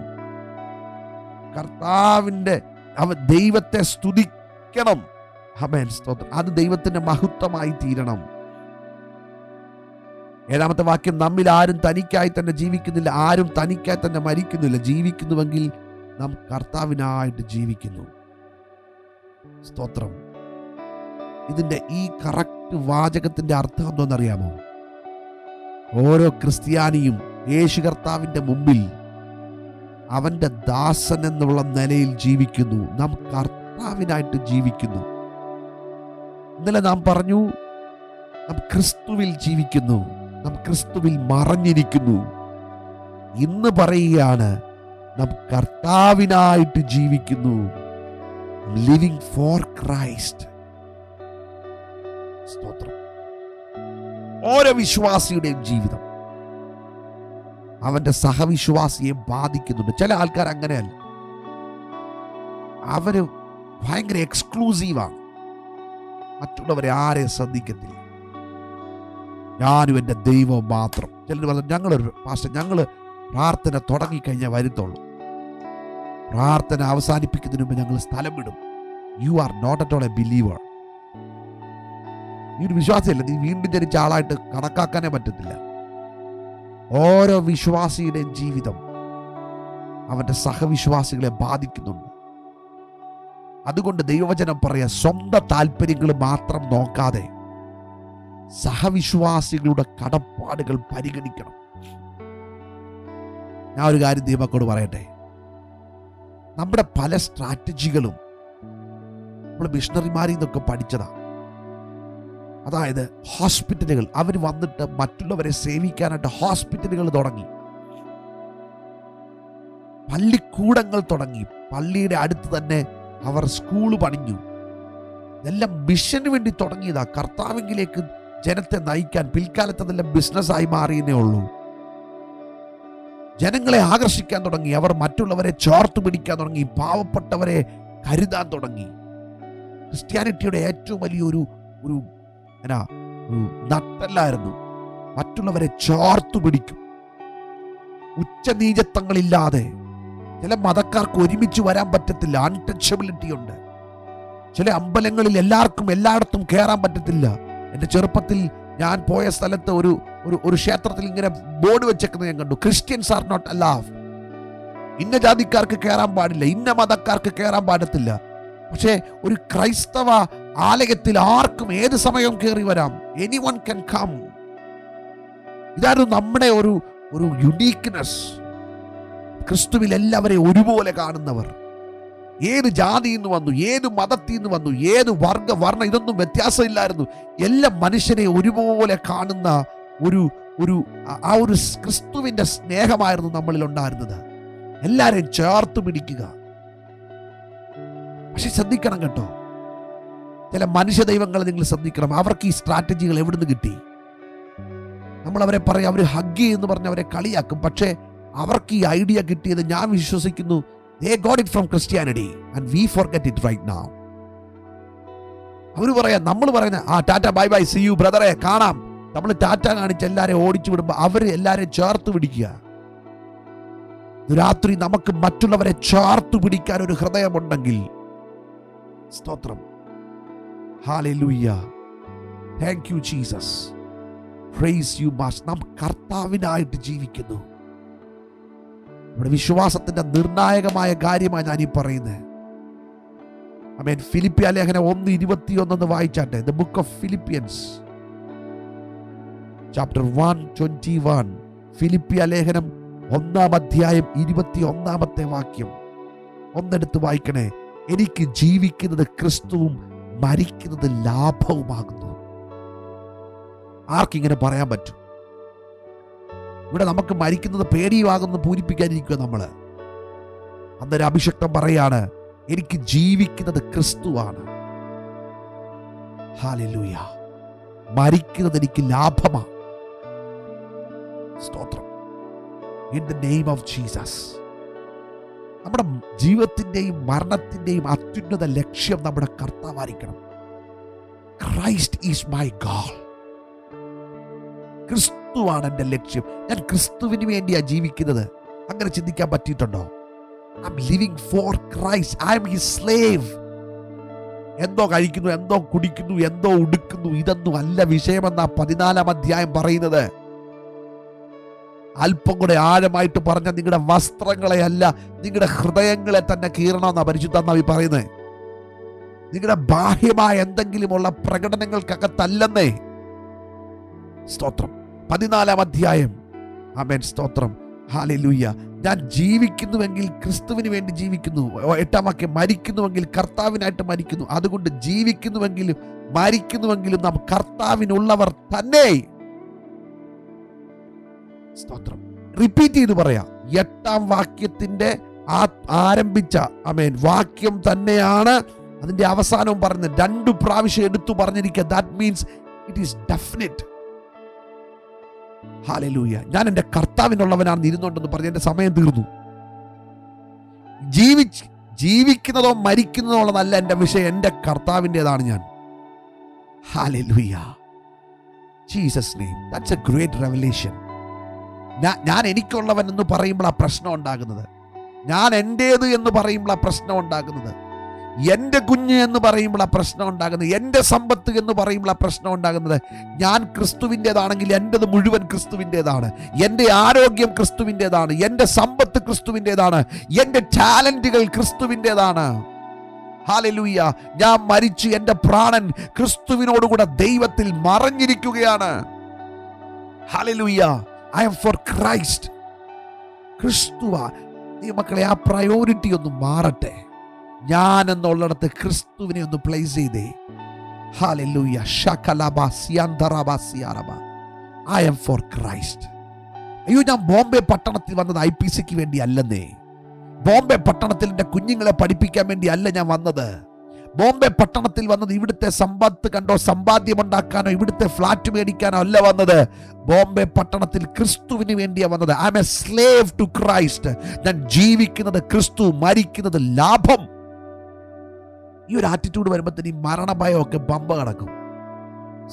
ദൈവത്തെ സ്തുതിക്കണം. ആമേൻ, സ്തോത്രം. അത് ദൈവത്തിന്റെ മഹത്വമായി തീരണം. 7-ാമത്തെ വാക്യം, നമ്മിൽ ആരും തനിക്കായി തന്നെ ജീവിക്കുന്നില്ല, ആരും തനിക്കായി തന്നെ മരിക്കുന്നില്ല. ജീവിക്കുന്നുവെങ്കിൽ നാം കർത്താവിനായിട്ട് ജീവിക്കുന്നു. സ്തോത്രം. ഇതിന്റെ ഈ കറക്റ്റ് വാചകത്തിന്റെ അർത്ഥം എന്തോന്നറിയാമോ? ഓരോ ക്രിസ്ത്യാനിയും യേശു കർത്താവിന്റെ മുമ്പിൽ അവന്റെ ദാസൻ എന്നുള്ള നിലയിൽ ജീവിക്കുന്നു. നാം കർത്താവിനായിട്ട് ജീവിക്കുന്നു. ഇന്നലെ നാം പറഞ്ഞു, നാം ക്രിസ്തുവിൽ ജീവിക്കുന്നു, നാം ക്രിസ്തുവിൽ മറഞ്ഞിരിക്കുന്നു. ഇന്ന് പറയുകയാണ്, നാം കർത്താവിനായിട്ട് ജീവിക്കുന്നു. Living for Christ. സ്തോത്രം. ഓരോ വിശ്വാസിയുടെയും ജീവിതം അവൻ്റെ സഹവിശ്വാസിയെ ബാധിക്കുന്നുണ്ട്. ചില ആൾക്കാർ അങ്ങനെയല്ല, അവര് ഭയങ്കര എക്സ്ക്ലൂസീവാണ്, മറ്റുള്ളവരെ ആരെ ശ്രദ്ധിക്കത്തില്ല. ഞാനും എൻ്റെ ദൈവം മാത്രം. ചിലർ പറഞ്ഞു, ഞങ്ങൾ പ്രാർത്ഥന തുടങ്ങിക്കഴിഞ്ഞാൽ വരുത്തുള്ളൂ, പ്രാർത്ഥന അവസാനിപ്പിക്കുന്നതിന് മുമ്പ് ഞങ്ങൾ സ്ഥലം വിടും. You are not at all a believer. നീ ഒരു വിശ്വാസിയല്ല, നീ വീണ്ടും ജനിച്ച ആളായിട്ട് കണക്കാക്കാനേ പറ്റത്തില്ല. ഓരോ വിശ്വാസിയുടെയും ജീവിതം അവൻ്റെ സഹവിശ്വാസികളെ ബാധിക്കുന്നുണ്ട്. അതുകൊണ്ട് ദൈവവചനം പറയാ, സ്വന്തം താല്പര്യങ്ങൾ മാത്രം നോക്കാതെ സഹവിശ്വാസികളുടെ കടപ്പാടുകൾ പരിഗണിക്കണം. ഞാൻ ഒരു കാര്യം ദൈവമക്കളോട് പറയട്ടെ, നമ്മുടെ പല സ്ട്രാറ്റജികളും നമ്മൾ മിഷണറിമാരിൽ നിന്നൊക്കെ പഠിച്ചതാണ്. അതായത് ഹോസ്പിറ്റലുകൾ, അവർ വന്നിട്ട് മറ്റുള്ളവരെ സേവിക്കാനായിട്ട് ഹോസ്പിറ്റലുകൾ തുടങ്ങി, പള്ളിക്കൂടങ്ങൾ തുടങ്ങി, പള്ളിയുടെ അടുത്ത് തന്നെ അവർ സ്കൂൾ പണിഞ്ഞു. ഇതെല്ലാം മിഷന് വേണ്ടി തുടങ്ങിയതാ, കർത്താവിലേക്ക് ജനത്തെ നയിക്കാൻ. പിൽക്കാലത്ത് അതെല്ലാം ബിസിനസ്സായി മാറിയേ ഉള്ളൂ. ജനങ്ങളെ ആകർഷിക്കാൻ തുടങ്ങി, അവർ മറ്റുള്ളവരെ ചോർത്തു പിടിക്കാൻ തുടങ്ങി, പാവപ്പെട്ടവരെ കരുതാൻ തുടങ്ങി. ക്രിസ്ത്യാനിറ്റിയുടെ ഏറ്റവും വലിയൊരു ഒരു നട്ടല്ലായിരുന്നു, മറ്റുള്ളവരെ ചോർത്തു പിടിക്കും. ഉച്ചനീചത്വങ്ങളില്ലാതെ. ചില മതക്കാർക്ക് ഒരുമിച്ച് വരാൻ പറ്റത്തില്ല, അൺടച്ചബിലിറ്റി ഉണ്ട്. ചില അമ്പലങ്ങളിൽ എല്ലായിടത്തും കയറാൻ പറ്റത്തില്ല. എൻ്റെ ചെറുപ്പത്തിൽ ഞാൻ പോയ സ്ഥലത്ത് ഒരു ക്ഷേത്രത്തിൽ ഇങ്ങനെ ബോർഡ് വെച്ചേക്കുന്നത് ഞാൻ കണ്ടു, ക്രിസ്ത്യൻസ് ആർ നോട്ട് അലൗഡ്. ഇന്ന ജാതിക്കാർക്ക് കയറാൻ പാടില്ല, ഇന്ന മതക്കാർക്ക് കയറാൻ പാടത്തില്ല. പക്ഷേ ഒരു ക്രൈസ്തവ ആലയത്തിൽ ആർക്കും ഏത് സമയവും കയറി വരാം. Anyone can come. ഇതായിരുന്നു നമ്മുടെ ഒരു യുണീക്ക്നെസ്. ക്രിസ്തുവിൽ എല്ലാവരെയും ഒരുപോലെ കാണുന്നവർ. ഏത് ജാതിയിൽ നിന്ന് വന്നു, ഏത് മതത്തിൽ നിന്ന് വന്നു, ഏത് വർണ്ണ ഇതൊന്നും വ്യത്യാസമില്ലായിരുന്നു. എല്ലാ മനുഷ്യരെ ഒരുപോലെ കാണുന്ന ഒരു ക്രിസ്തുവിന്റെ സ്നേഹമായിരുന്നു നമ്മളിൽ ഉണ്ടായിരുന്നത്. എല്ലാരെയും ചേർത്ത് പിടിക്കുക. പക്ഷെ ശ്രദ്ധിക്കണം കേട്ടോ, ചില മനുഷ്യ ദൈവങ്ങളെ നിങ്ങൾ ശ്രദ്ധിക്കണം. അവർക്ക് ഈ സ്ട്രാറ്റജികൾ എവിടുന്ന് കിട്ടി? നമ്മൾ അവരെ പറയും, അവർ ഹഗ് എന്ന് പറഞ്ഞ് അവരെ കളിയാക്കും. പക്ഷേ അവർക്ക് ഈ ഐഡിയ കിട്ടിയത്, ഞാൻ വിശ്വസിക്കുന്നു, they got it from Christianity and we forget it right now. അവർ പറയാം, നമ്മൾ പറയുന്ന ടാറ്റ ബൈ ബൈ സീ യു ബ്രദറെ കാണാം, നമ്മൾ ടാറ്റ കാണിച്ച് എല്ലാവരെയും ഓടിച്ചു വിടുമ്പോൾ അവർ എല്ലാവരെയും ചേർത്ത് പിടിക്കുക. രാത്രി നമുക്ക് മറ്റുള്ളവരെ ചേർത്ത് പിടിക്കാൻ ഒരു ഹൃദയമുണ്ടെങ്കിൽ, സ്തോത്രം, hallelujah, thank you Jesus, praise you master. നാം കർത്താവിനായിട്ട് ജീവിക്കുന്നു. നമ്മുടെ വിശ്വാസത്തിന്റെ നിർണായകമായ കാര്യമാണ് ഞാൻ ഈ പറയുന്നത്. ആമേൻ. ഫിലിപ്പിയ ലേഖനം 1:21 വായിച്ചാട്ടെ. The book of Philippians chapter 1:21. ഫിലിപ്പിയ ലേഖനം 1-ാം അധ്യായം 21-ാമത്തെ വാക്യം ഒന്നെടുത്ത് വായിക്കണേ. എനിക്ക് ജീവിക്കുന്നത് ക്രിസ്തുവും മരിക്കുന്നത് ലാഭവുമാകുന്നു. ആർക്കിങ്ങനെ പറയാൻ പറ്റും? ഇവിടെ നമുക്ക് മരിക്കുന്നത് പേടിയുമാകുന്നു പൂരിപ്പിക്കാനിരിക്കുക നമ്മൾ. അന്നൊരു അഭിഷക്തം പറയാണ്, എനിക്ക് ജീവിക്കുന്നത് ക്രിസ്തുവാണ്. ഹല്ലേലൂയ. മരിക്കുന്നത് എനിക്ക് ലാഭമാണ്. സ്തോത്രം. In the name of Jesus. നമ്മുടെ ജീവിതത്തിന്റെയും മരണത്തിന്റെയും അത്യുന്നത ലക്ഷ്യം നമ്മുടെ കർത്താവായിരിക്കണം. Christ is my goal. ക്രിസ്തുവാണ് എൻ്റെ ലക്ഷ്യം. ഞാൻ ക്രിസ്തുവിന് വേണ്ടിയാണ് ജീവിക്കുന്നത്. അങ്ങനെ ചിന്തിക്കാൻ പറ്റിയിട്ടുണ്ടോ? I am living for Christ. I am his slave. എന്തോ കഴിക്കുന്നു, എന്തോ കുടിക്കുന്നു, എന്തോ ഉടുക്കുന്നു, ഇതൊന്നും അല്ല വിഷയമെന്നാ 14-ാം അധ്യായം പറയുന്നത്. അല്പം കൂടെ ആഴമായിട്ട് പറഞ്ഞ നിങ്ങളുടെ വസ്ത്രങ്ങളെ അല്ല, നിങ്ങളുടെ ഹൃദയങ്ങളെ തന്നെ കീറണമെന്നാ പരിശുദ്ധാത്മാവ് പറയുന്നത്. നിങ്ങളുടെ ബാഹ്യമായ എന്തെങ്കിലുമുള്ള പ്രകടനങ്ങൾക്കകത്തല്ലെന്നേ. സ്തോത്രം. 14-ാം അധ്യായം. ആമേൻ. സ്തോത്രം. ഹല്ലേലൂയ. ഞാൻ ജീവിക്കുന്നുവെങ്കിൽ ക്രിസ്തുവിന് വേണ്ടി ജീവിക്കുന്നു. 8-ാം വാക്യം, മരിക്കുന്നുവെങ്കിൽ കർത്താവിനായിട്ട് മരിക്കുന്നു. അതുകൊണ്ട് ജീവിക്കുന്നുവെങ്കിലും മരിക്കുന്നുവെങ്കിലും നാം കർത്താവിനുള്ളവർ തന്നെ. സ്തോത്രം. റിപ്പീറ്റ് ചെയ്ത് പറയാം. 8-ാം വാക്യത്തിന്റെ ആരംഭിച്ച ആമേൻ വാക്യം തന്നെയാണ് അതിന്റെ അവസാനവും പറഞ്ഞത്. 2 പ്രാവശ്യം എടുത്തു പറഞ്ഞിരിക്കുക. That means it is definite. ഹല്ലേലൂയ. ഞാൻ എൻ്റെ കർത്താവിനുള്ളവനാണെന്ന് ഇരുന്നുണ്ടെന്ന് പറഞ്ഞ് എൻ്റെ സമയം തീർന്നു. ജീവിക്കുന്നതോ മരിക്കുന്നതോ ഉള്ളതല്ല എൻ്റെ വിഷയം, എൻ്റെ കർത്താവിൻ്റെതാണ് ഞാൻ. Hallelujah. Jesus name. That's A great revelation. ഞാൻ എനിക്കുള്ളവൻ എന്ന് പറയുമ്പോൾ ആ പ്രശ്നം ഉണ്ടാകുന്നത്, ഞാൻ എൻ്റേത് എന്ന് പറയുമ്പോൾ ആ പ്രശ്നം ഉണ്ടാകുന്നത്, എൻ്റെ കുഞ്ഞ് എന്ന് പറയുമ്പോൾ ആ പ്രശ്നം ഉണ്ടാകുന്നത്, എൻ്റെ സമ്പത്ത് എന്ന് പറയുമ്പോൾ ആ പ്രശ്നം ഉണ്ടാകുന്നത്. ഞാൻ ക്രിസ്തുവിൻ്റെതാണെങ്കിൽ എൻ്റെത് മുഴുവൻ ക്രിസ്തുവിൻ്റെതാണ്, എൻ്റെ ആരോഗ്യം ക്രിസ്തുവിൻ്റെതാണ്, എൻ്റെ സമ്പത്ത് ക്രിസ്തുവിൻ്റെതാണ്, എൻ്റെ ടാലന്റുകൾ ക്രിസ്തുവിൻ്റെതാണ്. ഹല്ലേലൂയ. ഞാൻ മരിച്ചു, എൻ്റെ പ്രാണൻ ക്രിസ്തുവിനോടുകൂടെ ദൈവത്തിൽ മറഞ്ഞിരിക്കുകയാണ്. ഹല്ലേലൂയ. I am for Christ. ക്രിസ്തുവാ. ഈ മക്കളെ, ആ പ്രയോറിറ്റി ഒന്ന് മാറട്ടെ. ഞാൻ എന്നുള്ളിടത്ത് ക്രിസ്തുവിനെ ഒന്ന് പ്ലേസ് ചെയ്തേ. Hallelujah. I am for Christ. അയ്യോ, ഞാൻ ബോംബെ പട്ടണത്തിൽ വന്നത് IPCക്ക് വേണ്ടി അല്ലെന്നേ. ബോംബെ പട്ടണത്തിൽ എൻ്റെ കുഞ്ഞുങ്ങളെ പഠിപ്പിക്കാൻ വേണ്ടി അല്ല ഞാൻ വന്നത്. ബോംബെ പട്ടണത്തിൽ വന്നത് ഇവിടുത്തെ സമ്പത്ത് കണ്ടോ സമ്പാദ്യമുണ്ടാക്കാനോ ഇവിടുത്തെ ഫ്ലാറ്റ് മേടിക്കാനോ അല്ല വന്നത്. ബോംബെ പട്ടണത്തിൽ ക്രിസ്തുവിന് വേണ്ടിയാണ് വന്നത്. I am a slave to Christ. ഞാൻ ജീവിക്കുന്നത് ക്രിസ്തു, മരിക്കുന്നത് ലാഭം. ഈ ഒരു ആറ്റിറ്റ്യൂഡ് വരുമ്പോഴത്തേന് ഈ മരണഭയമൊക്കെ ബമ്പ കിടക്കും.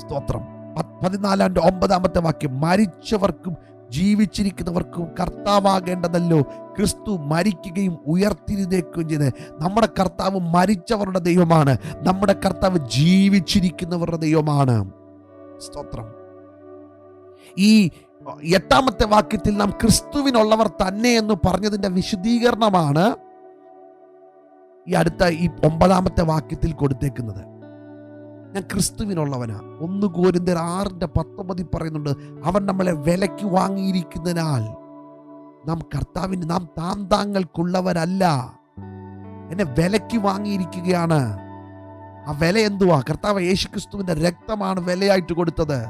സ്തോത്രം. 14-9 വാക്യം, മരിച്ചവർക്കും ജീവിച്ചിരിക്കുന്നവർക്കും കർത്താവാകേണ്ടതല്ലോ ക്രിസ്തു മരിക്കുകയും ഉയർത്തിരിക്കുകയും ചെയ്ത്. നമ്മുടെ കർത്താവ് മരിച്ചവരുടെ ദൈവമാണ്, നമ്മുടെ കർത്താവ് ജീവിച്ചിരിക്കുന്നവരുടെ ദൈവമാണ്. സ്തോത്രം. ഈ 8 വാക്യത്തിൽ നാം ക്രിസ്തുവിനുള്ളവർ തന്നെ എന്ന് പറഞ്ഞതിൻ്റെ വിശദീകരണമാണ് ഈ അടുത്ത ഈ 9 വാക്യത്തിൽ കൊടുത്തേക്കുന്നത്. ഞാൻ ക്രിസ്തുവിനുള്ളവനാ. 1 കൊരിന്ത്യർ 6:19 പറയുന്നുണ്ട്, അവൻ നമ്മളെ വിലയ്ക്ക് വാങ്ങിയിരിക്കുന്നതിനാൽ നാം കർത്താവിന്, നാം താങ്കൾക്കുള്ളവരല്ല, എന്നെ വിലയ്ക്ക് വാങ്ങിയിരിക്കുകയാണ്. ആ വില എന്തുവാ? കർത്താവ് യേശുക്രിസ്തുവിന്റെ രക്തമാണ് വിലയായിട്ട് കൊടുത്തത്.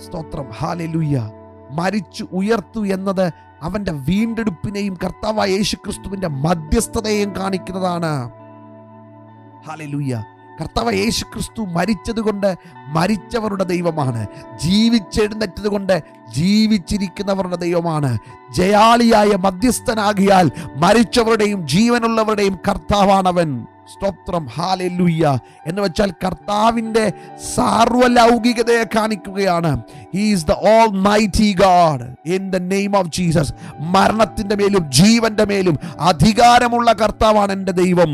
സ്തോത്രം. ഹല്ലേലൂയ. മരിച്ചു ഉയർത്തു എന്നത് അവന്റെ വീണ്ടെടുപ്പിനെയും കർത്താവായ യേശുക്രിസ്തുവിന്റെ മധ്യസ്ഥതയെയും കാണിക്കുന്നതാണ്. ഹല്ലേലൂയ. കർത്താവ് യേശുക്രിസ്തു മരിച്ചത് കൊണ്ട് മരിച്ചവരുടെ ദൈവമാണ്, ജീവിച്ചെഴുന്നേറ്റത് കൊണ്ട് ജീവിച്ചിരിക്കുന്നവരുടെ ദൈവമാണ്. ജയാളിയായ മധ്യസ്ഥനാകിയാൽ മരിച്ചവരുടെയും ജീവനുള്ളവരുടെയും കർത്താവാണവൻ. സ്തോത്രം. ഹല്ലേലൂയ. എന്ന് വെച്ചാൽ കർത്താവിൻ്റെ സാർവലൗകികതയെ കാണിക്കുകയാണ്. He is the almighty God in the name of Jesus. മരണത്തിൻ്റെ മേലും ജീവന്റെ മേലും അധികാരമുള്ള കർത്താവാണ് എൻ്റെ ദൈവം.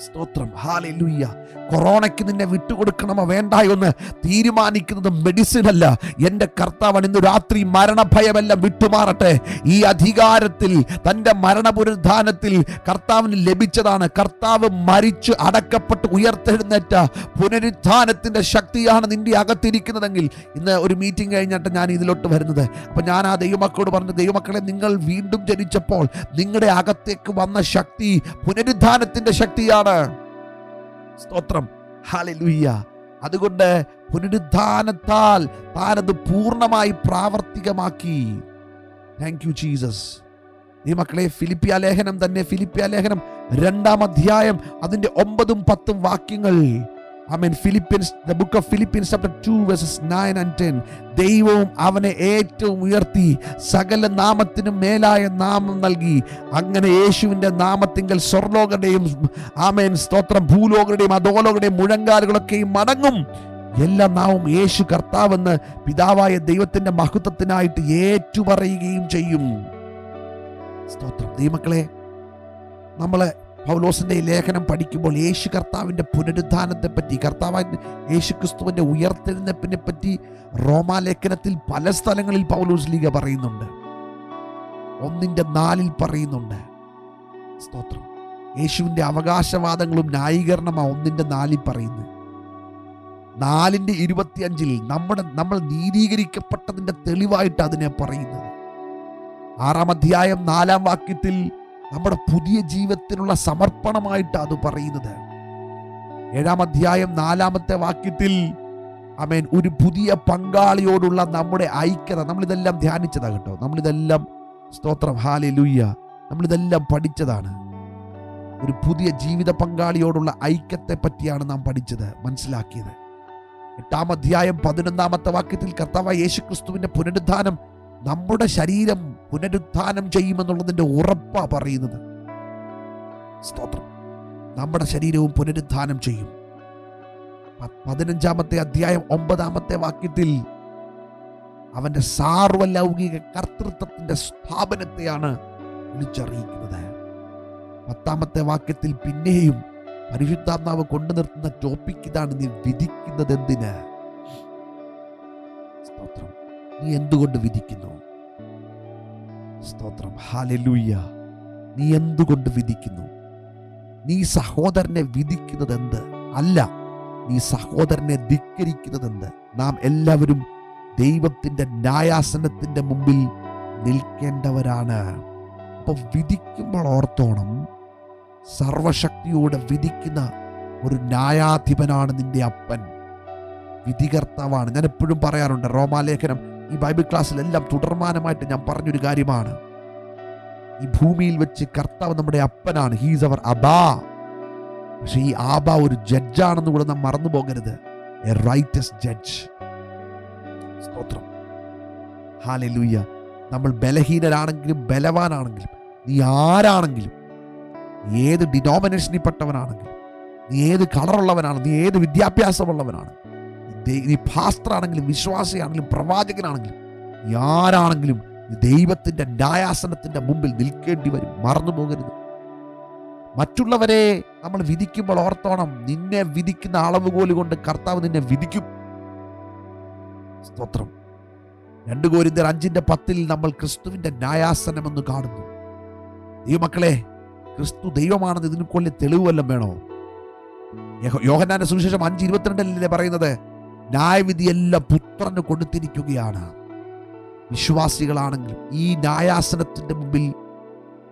സ്തോത്രം. ഹല്ലേലൂയ. കൊറോണയ്ക്ക് നിന്നെ വിട്ടുകൊടുക്കണമോ വേണ്ടായോ എന്ന് തീരുമാനിക്കുന്നത് മെഡിസിൻ അല്ല. എൻ്റെ കർത്താവ് ഇന്ന് രാത്രി മരണഭയമെല്ലാം വിട്ടുമാറട്ടെ. ഈ അധികാരത്തിൽ തൻ്റെ മരണപുനരുദ്ധാനത്തിൽ കർത്താവിന് ലഭിച്ചതാണ്. കർത്താവ് മരിച്ച് അടക്കപ്പെട്ട് ഉയർത്തെഴുന്നേറ്റ പുനരുദ്ധാനത്തിൻ്റെ ശക്തിയാണ് നിന്റെ അകത്തിരിക്കുന്നതെങ്കിൽ, ഇന്ന് ഒരു മീറ്റിംഗ് കഴിഞ്ഞിട്ട് ഞാൻ ഇതിലോട്ട് വരുന്നത്. അപ്പം ഞാൻ ആ ദൈവമക്കളോട് പറഞ്ഞു, ദൈവമക്കളെ, നിങ്ങൾ വീണ്ടും ജനിച്ചപ്പോൾ നിങ്ങളുടെ അകത്തേക്ക് വന്ന ശക്തി പുനരുദ്ധാനത്തിൻ്റെ ശക്തിയാണ്. സ്തോത്രം. ഹല്ലേലൂയ. അതുകൊണ്ട് പുനരുദ്ധാനത്താൽ താനത് പൂർണ്ണമായി പ്രാവർത്തികമാക്കി. Thank you Jesus. ഈ മക്കളെ, ഫിലിപ്പിയ ലേഖനം തന്നെ, ഫിലിപ്പിയ ലേഖനം 2-ാം അധ്യായം അതിൻ്റെ 9-10 വാക്യങ്ങൾ. ആമേൻ. Philippians, the book of Philippians chapter 2 verses 9 and 10. ദൈവവും അവനെ ഏറ്റവും ഉയർത്തി സകല നാമത്തിനും മേലായ നാമം നൽകി. അങ്ങനെ യേശുവിൻ്റെ നാമത്തിങ്കൽ സ്വർലോകരുടെയും ആമേൻ സ്തോത്രം ഭൂലോകരുടെയും അധോലോകരുടെയും മുഴങ്കാലുകളൊക്കെയും മടങ്ങും. എല്ലാ നാവും യേശു കർത്താവെന്ന് പിതാവായ ദൈവത്തിൻ്റെ മഹത്വത്തിനായിട്ട് ഏറ്റുപറയുകയും ചെയ്യും. സ്തോത്രം. ദൈവമക്കളെ, നമ്മളെ പൗലോസിന്റെ ഈ ലേഖനം പഠിക്കുമ്പോൾ യേശു കർത്താവിൻ്റെ പുനരുദ്ധാനത്തെ പറ്റി, കർത്താവായ യേശു ക്രിസ്തുവിൻ്റെ ഉയർത്തെഴുന്നേൽപ്പിനെ പറ്റി റോമാലേഖനത്തിൽ പല സ്ഥലങ്ങളിൽ പൗലോസ് ലീഗ പറയുന്നുണ്ട്. 1:4 പറയുന്നുണ്ട്. സ്തോത്രം. യേശുവിൻ്റെ അവകാശവാദങ്ങളും ന്യായീകരണമാണ് 1:4 പറയുന്നത്. 4:25 നമ്മൾ നീതീകരിക്കപ്പെട്ടതിൻ്റെ തെളിവായിട്ട് അതിനെ പറയുന്നത്. 6-ാം അധ്യായം 4-ാം വാക്യത്തിൽ നമ്മുടെ പുതിയ ജീവിതത്തിനുള്ള സമർപ്പണമായിട്ട് അത് പറയുന്നത്. 7-ാം അധ്യായം 4-ാമത്തെ വാക്യത്തിൽ ആമേൻ ഒരു പുതിയ പങ്കാളിയോടുള്ള നമ്മുടെ ഐക്യത. നമ്മളിതെല്ലാം ധ്യാനിച്ചതാണ് കേട്ടോ. നമ്മളിതെല്ലാം സ്തോത്രം ഹല്ലേലൂയ നമ്മളിതെല്ലാം പഠിച്ചതാണ്. ഒരു പുതിയ ജീവിത പങ്കാളിയോടുള്ള ഐക്യത്തെ പറ്റിയാണ് നാം പഠിച്ചത്, മനസ്സിലാക്കിയത്. 8-ാം അധ്യായം 11-ാമത്തെ വാക്യത്തിൽ കർത്താവായ യേശുക്രിസ്തുവിന്റെ പുനരുദ്ധാനം നമ്മുടെ ശരീരം പുനരുദ്ധാനം ചെയ്യുമെന്നുള്ളതിന്റെ ഉറപ്പാ പറയുന്നത്. സ്തോത്രം. നമ്മുടെ ശരീരവും പുനരുദ്ധാനം ചെയ്യും. 15-ാമത്തെ അധ്യായം 9-ാമത്തെ വാക്യത്തിൽ അവന്റെ സാർവലൗകിക കർത്തൃത്വത്തിന്റെ സ്ഥാപനത്തെയാണ് വിളിച്ചറിയിക്കുന്നത്. 10-ാമത്തെ വാക്യത്തിൽ പിന്നെയും പരിശുദ്ധാത്മാവ് കൊണ്ടു നിർത്തുന്ന ടോപ്പിക് ഇതാണ്: നീ വിധിക്കുന്നത് എന്തിന്? സ്തോത്രം. നീ എന്തുകൊണ്ട് വിധിക്കുന്നു? സ്തോത്രം. ഹല്ലേലൂയ. നീ എന്തുകൊണ്ട് വിധിക്കുന്നു? നീ സഹോദരനെ വിധിക്കുന്നത് എന്ത്? അല്ല, നീ സഹോദരനെ ധിക്കരിക്കുന്നത് എന്ത്? നാം എല്ലാവരും ദൈവത്തിന്റെ ന്യായാസനത്തിന്റെ മുമ്പിൽ നിൽക്കേണ്ടവരാണ്. അപ്പൊ വിധിക്കുമ്പോൾ ഓർത്തോണം, സർവശക്തിയോടെ വിധിക്കുന്ന ഒരു ന്യായാധിപനാണ് നിന്റെ അപ്പൻ. വിധികർത്താവാണ്. ഞാൻ എപ്പോഴും പറയാറുണ്ട്, റോമാലേഖനം ഈ ബൈബിൾ ക്ലാസ്സിലെല്ലാം തുടർമാനമായിട്ട് ഞാൻ പറഞ്ഞൊരു കാര്യമാണ്. ഈ ഭൂമിയിൽ വെച്ച് കർത്താവ് നമ്മുടെ അപ്പനാണ്. ഹീസ് അവർ അബാ. പക്ഷെ ഈ ആബ ഒരു ജഡ്ജാണെന്ന് കൂടെ നാം മറന്നു പോകരുത്. A righteous judge. സ്തോത്രം. ഹല്ലേലൂയ. നമ്മൾ ബലഹീനരാണെങ്കിലും ബലവാനാണെങ്കിലും, നീ ആരാണെങ്കിലും, നീ ഏത് ഡിനോമിനേഷനിൽ പെട്ടവനാണെങ്കിലും, നീ ഏത് കളറുള്ളവനാണ്, നീ ഏത് വിദ്യാഭ്യാസമുള്ളവനാണ്, നീ പാസ്റ്ററാണെങ്കിലും വിശ്വാസിയാണെങ്കിലും പ്രവാചകനാണെങ്കിലും, നീ ആരാണെങ്കിലും ദൈവത്തിന്റെ ന്യായാസനത്തിന്റെ മുമ്പിൽ നിൽക്കേണ്ടി വരും. മറന്നു പോകരുത്. മറ്റുള്ളവരെ നമ്മൾ വിധിക്കുമ്പോൾ ഓർത്തോണം, നിന്നെ വിധിക്കുന്ന അളവുകോല് കൊണ്ട് കർത്താവ് നിന്നെ വിധിക്കും. സ്തോത്രം. 2 കൊരിന്ത്യർ 5:10 നമ്മൾ ക്രിസ്തുവിന്റെ ന്യായാസനം എന്ന് കാണുന്നു. ദൈവമക്കളെ, ക്രിസ്തു ദൈവമാണെന്ന് ഇതിന് കൊല്ലം തെളിവ് വല്ലതും വേണോ? യോഹന്നാന്റെ സുവിശേഷം 5:22 പറയുന്നത്, ന്യായവിധിയെല്ലാം പുത്രന് കൊടുത്തിരിക്കുകയാണ്. വിശ്വാസികളാണെങ്കിലും ഈ ന്യായാസനത്തിന്റെ മുമ്പിൽ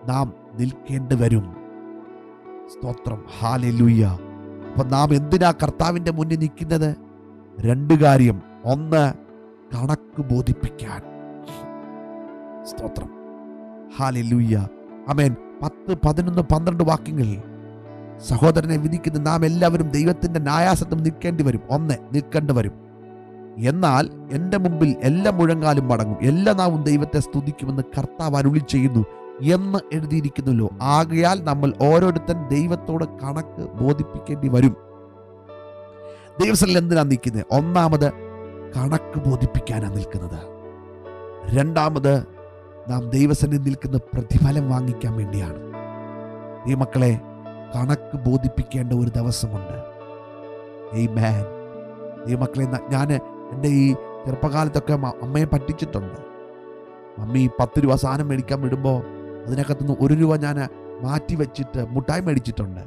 നാം നിൽക്കേണ്ടി വരും. സ്തോത്രം. ഹല്ലേലൂയ. അപ്പൊ നാം എന്തിനാ കർത്താവിന്റെ മുന്നിൽ നിൽക്കുന്നത്? 2 കാര്യം. 1, കണക്ക് ബോധിപ്പിക്കാൻ. സ്തോത്രം. ഹല്ലേലൂയ. ആമേൻ. 10, 11, 12 വാക്യങ്ങളിൽ സഹോദരനെ വിധിക്കുന്ന നാം എല്ലാവരും ദൈവത്തിന്റെ ന്യായാസനം നിൽക്കേണ്ടി വരും. 1, നിൽക്കേണ്ടി വരും. എന്നാൽ എൻ്റെ മുമ്പിൽ എല്ലാ മുഴങ്കാലും മടങ്ങും, എല്ലാ നാവും ദൈവത്തെ സ്തുതിക്കുമെന്ന് കർത്താവ് അരുളി ചെയ്യുന്നു എന്ന് എഴുതിയിരിക്കുന്നല്ലോ. ആകയാൽ നമ്മൾ ഓരോരുത്തൻ ദൈവത്തോട് കണക്ക് ബോധിപ്പിക്കേണ്ടി വരും. ദൈവസന്നിധിയിൽ എന്തിനാ നിൽക്കുന്നത്? 1, കണക്ക് ബോധിപ്പിക്കാനാണ് നിൽക്കുന്നത്. 2, നാം ദൈവസന്നിധിയിൽ നിൽക്കുന്ന പ്രതിഫലം വാങ്ങിക്കാൻ വേണ്ടിയാണ്. ഈ മക്കളെ, കണക്ക് ബോധിപ്പിക്കേണ്ട ഒരു ദിവസമുണ്ട്. ആമേൻ. ഈ മക്കളെ, ഞാൻ എൻ്റെ ഈ ചെറുപ്പകാലത്തൊക്കെ അമ്മയെ പറ്റിച്ചിട്ടുണ്ട്. മമ്മി 10 രൂപ സാധനം മേടിക്കാൻ വിടുമ്പോൾ അതിനകത്തുനിന്ന് 1 രൂപ ഞാൻ മാറ്റി വെച്ചിട്ട് മുട്ടായി മേടിച്ചിട്ടുണ്ട്.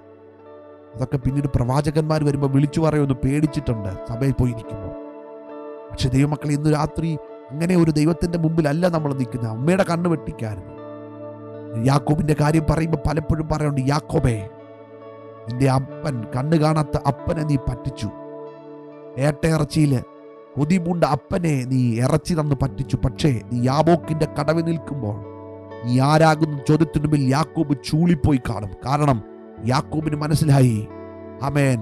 അതൊക്കെ പിന്നീട് പ്രവാചകന്മാർ വരുമ്പോൾ വിളിച്ചു പറയുമെന്ന് പേടിച്ചിട്ടുണ്ട് സഭയിൽ പോയിരിക്കുമ്പോൾ. പക്ഷെ ദൈവമക്കളെ, ഇന്ന് രാത്രി അങ്ങനെ ഒരു ദൈവത്തിന്റെ മുമ്പിലല്ല നമ്മൾ നിൽക്കുന്നത്. അമ്മയുടെ കണ്ണ് വെട്ടിക്കായിരുന്നു. യാക്കോബിന്റെ കാര്യം പറയുമ്പോൾ പലപ്പോഴും പറയുന്നുണ്ട്, യാക്കോബേ, നിന്റെ അപ്പൻ, കണ്ണ് കാണാത്ത അപ്പനെ നീ പറ്റിച്ചു. ഏട്ടയിറച്ചിയില് കൊതിപൂണ്ട അപ്പനെ നീ ഇറച്ചി തന്ന് പറ്റിച്ചു. പക്ഷേ നീ യാബോക്കിന്റെ കടവിൽ നിൽക്കുമ്പോൾ നീ ആരാകുന്ന ചോദ്യത്തിനു മുമ്പിൽ യാക്കോബ് ചൂളിപ്പോയി കാണും. കാരണം യാക്കോബിന് മനസ്സിലായി, ആമേൻ,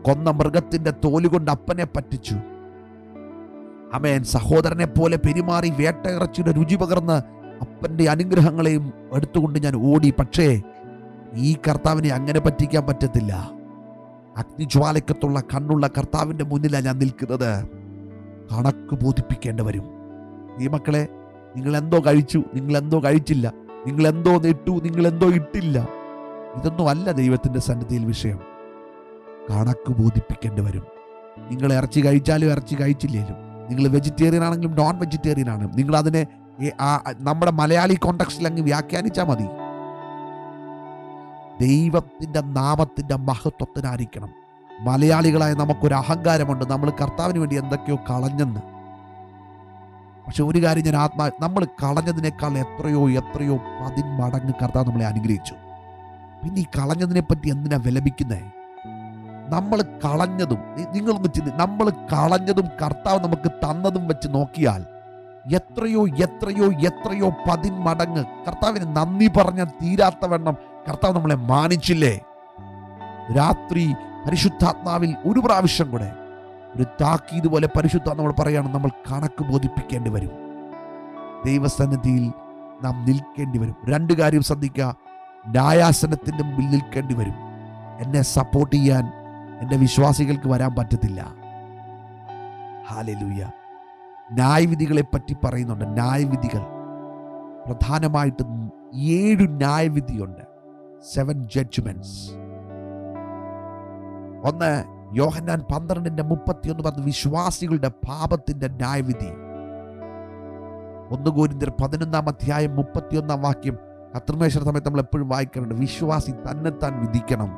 കൊന്ന മൃഗത്തിന്റെ തോലുകൊണ്ട് അപ്പനെ പറ്റിച്ചു. ആമേൻ. സഹോദരനെ പോലെ പെരുമാറി വേട്ടയിറച്ചിയുടെ രുചി പകർന്ന് അപ്പന്റെ അനുഗ്രഹങ്ങളെയും എടുത്തുകൊണ്ട് ഞാൻ ഓടി. പക്ഷേ ഈ കർത്താവിനെ അങ്ങനെ പറ്റിക്കാൻ പറ്റത്തില്ല. അഗ്നിജ്വാലക്കത്തുള്ള കണ്ണുള്ള കർത്താവിന്റെ മുന്നിലാണ് ഞാൻ നിൽക്കുന്നത്. കണക്ക് ബോധിപ്പിക്കേണ്ടി വരും. ഈ മക്കളെ, നിങ്ങൾ എന്തോ കഴിച്ചു, നിങ്ങൾ എന്തോ കഴിച്ചില്ല, നിങ്ങൾ എന്തോ ഇട്ടു, നിങ്ങൾ എന്തോ ഇട്ടില്ല, ഇതൊന്നും അല്ല ദൈവത്തിന്റെ സന്നിധിയിൽ വിഷയം. കണക്ക് ബോധിപ്പിക്കേണ്ടി വരും. നിങ്ങൾ ഇറച്ചി കഴിച്ചാലും ഇറച്ചി കഴിച്ചില്ലേലും, നിങ്ങൾ വെജിറ്റേറിയൻ ആണെങ്കിലും നോൺ വെജിറ്റേറിയൻ ആണ്, നിങ്ങൾ അതിനെ നമ്മുടെ മലയാളി കോണ്ടക്സ്റ്റിൽ അങ്ങ് വ്യാഖ്യാനിച്ചാൽ മതി. ദൈവത്തിന്റെ നാമത്തിന്റെ മഹത്വത്തിനായിരിക്കണം. മലയാളികളായ നമുക്കൊരു അഹങ്കാരമുണ്ട്, നമ്മൾ കർത്താവിന് വേണ്ടി എന്തൊക്കെയോ കളഞ്ഞെന്ന്. പക്ഷെ ഒരു കാര്യം ഞാൻ നമ്മൾ കളഞ്ഞതിനേക്കാൾ എത്രയോ 10 മടങ്ങ് കർത്താവ് നമ്മളെ അനുഗ്രഹിച്ചു. പിന്നെ ഈ കളഞ്ഞതിനെ പറ്റി എന്തിനാ വിലപിക്കുന്നേ? നമ്മൾ കളഞ്ഞതും, നിങ്ങളൊന്ന് ചിന്തി, നമ്മൾ കളഞ്ഞതും കർത്താവ് നമുക്ക് തന്നതും വെച്ച് നോക്കിയാൽ എത്രയോ 10 മടങ്ങ് കർത്താവിന് നന്ദി പറഞ്ഞാൽ തീരാത്തവണ്ണം കർത്താവ് നമ്മളെ മാനിച്ചില്ലേ? രാത്രി പരിശുദ്ധാത്മാവിൽ ഒരു പ്രാവശ്യം കൂടെ ഒരു താക്കീത് പോലെ പരിശുദ്ധ നമ്മൾ പറയുകയാണ്, നമ്മൾ കണക്ക് ബോധിപ്പിക്കേണ്ടി വരും. ദൈവസന്നിധിയിൽ നാം നിൽക്കേണ്ടി വരും. 2 കാര്യം ശ്രദ്ധിക്കുക. ന്യായാസനത്തിൻ്റെ മുമ്പിൽ നിൽക്കേണ്ടി വരും. എന്നെ സപ്പോർട്ട് ചെയ്യാൻ എൻ്റെ വിശ്വാസികൾക്ക് വരാൻ പറ്റത്തില്ല. ഹല്ലേലൂയ. ന്യായവിധികളെ പറ്റി പറയുന്നുണ്ട്. ന്യായവിധികൾ പ്രധാനമായിട്ടും 7 ന്യായവിധിയുണ്ട്. 7 ജഡ്ജ്മെന്റ്സ്. 1 യോഹന്നാൻ 12:31 പറഞ്ഞ വിശ്വാസികളുടെ പാപത്തിന്റെ ന്യായവിധി. 1 കൊരിന്ത്യർ 11:31 കർത്തൃമേശയുടെ സമയത്ത് നമ്മൾ എപ്പോഴും വായിക്കാറുണ്ട്. വിശ്വാസി തന്നെത്താൻ വിധിക്കണം.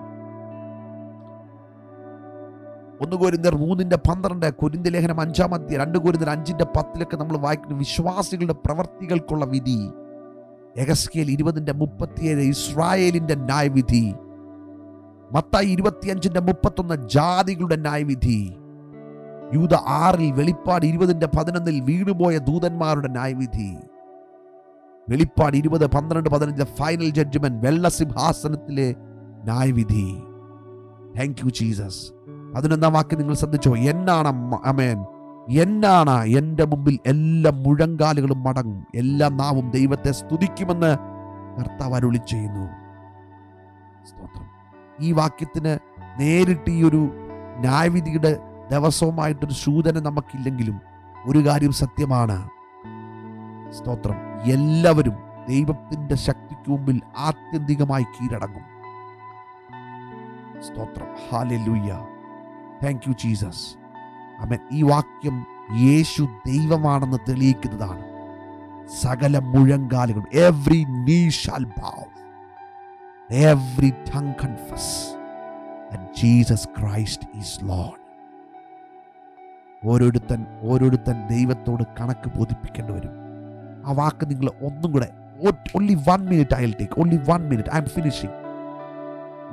1 കൊരിന്ത്യർ 3:12, കൊരിന്ത്യ ലേഖനം 5 2 കൊരിന്ത്യർ 5:10 നമ്മൾ വായിക്കുന്നു വിശ്വാസികളുടെ പ്രവർത്തികൾക്കുള്ള വിധി. യെഹെസ്കേൽ 20:37 ഇസ്രായേലിന്റെ ന്യായവിധി. മത്തായി 25:31 ജാതികളുടെ ന്യായവിധി. യൂദ 6 വെളിപ്പാട് 20:11 വീണുപോയ ദൂതന്മാരുടെ ന്യായവിധി. വെളിപ്പാട് 20:12-15 ഫൈനൽ ജഡ്ജ്മെന്റ്, വെള്ള സിംഹാസനത്തിലെ ന്യായവിധി. Thank you Jesus. 11 നിങ്ങൾ ശ്രദ്ധിച്ചോ? എന്നാണ് ആമേൻ, എന്നാണ് എൻ്റെ മുമ്പിൽ എല്ലാ മുഴങ്കാലുകളും മടങ്ങും, എല്ലാ നാവും ദൈവത്തെ സ്തുതിക്കുമെന്ന് കർത്താവ് അരുളി ചെയ്യുന്നു. സ്തോത്രം. ഈ വാക്യത്തിന് നേരിട്ട് ഈ ഒരു ന്യായവിധിയുടെ ദിവസവുമായിട്ടൊരു സൂചന നമുക്കില്ലെങ്കിലും ഒരു കാര്യം സത്യമാണ്. സ്തോത്രം. എല്ലാവരും ദൈവത്തിന്റെ ശക്തിക്ക് മുമ്പിൽ ആത്യന്തികമായി കീഴടങ്ങും. സ്തോത്രം. ഹല്ലേലൂയ. Thank you Jesus. ആമേൻ. ഈ വാക്യം യേശു ദൈവമാണെന്ന് തെളിയിക്കുന്നതാണ്. സകല മുഴങ്കാലുകളും, every knee shall bow, every tongue confess that Jesus Christ is Lord. ഓരോരുത്തൻ ദൈവത്തോട് കണക്ക് ബോധിപ്പിക്കേണ്ടി വരും. ആ വാക്ക് നിങ്ങൾ ഒന്നും കൂടെ, only 1 minute I will take, only 1 minute, I am finishing.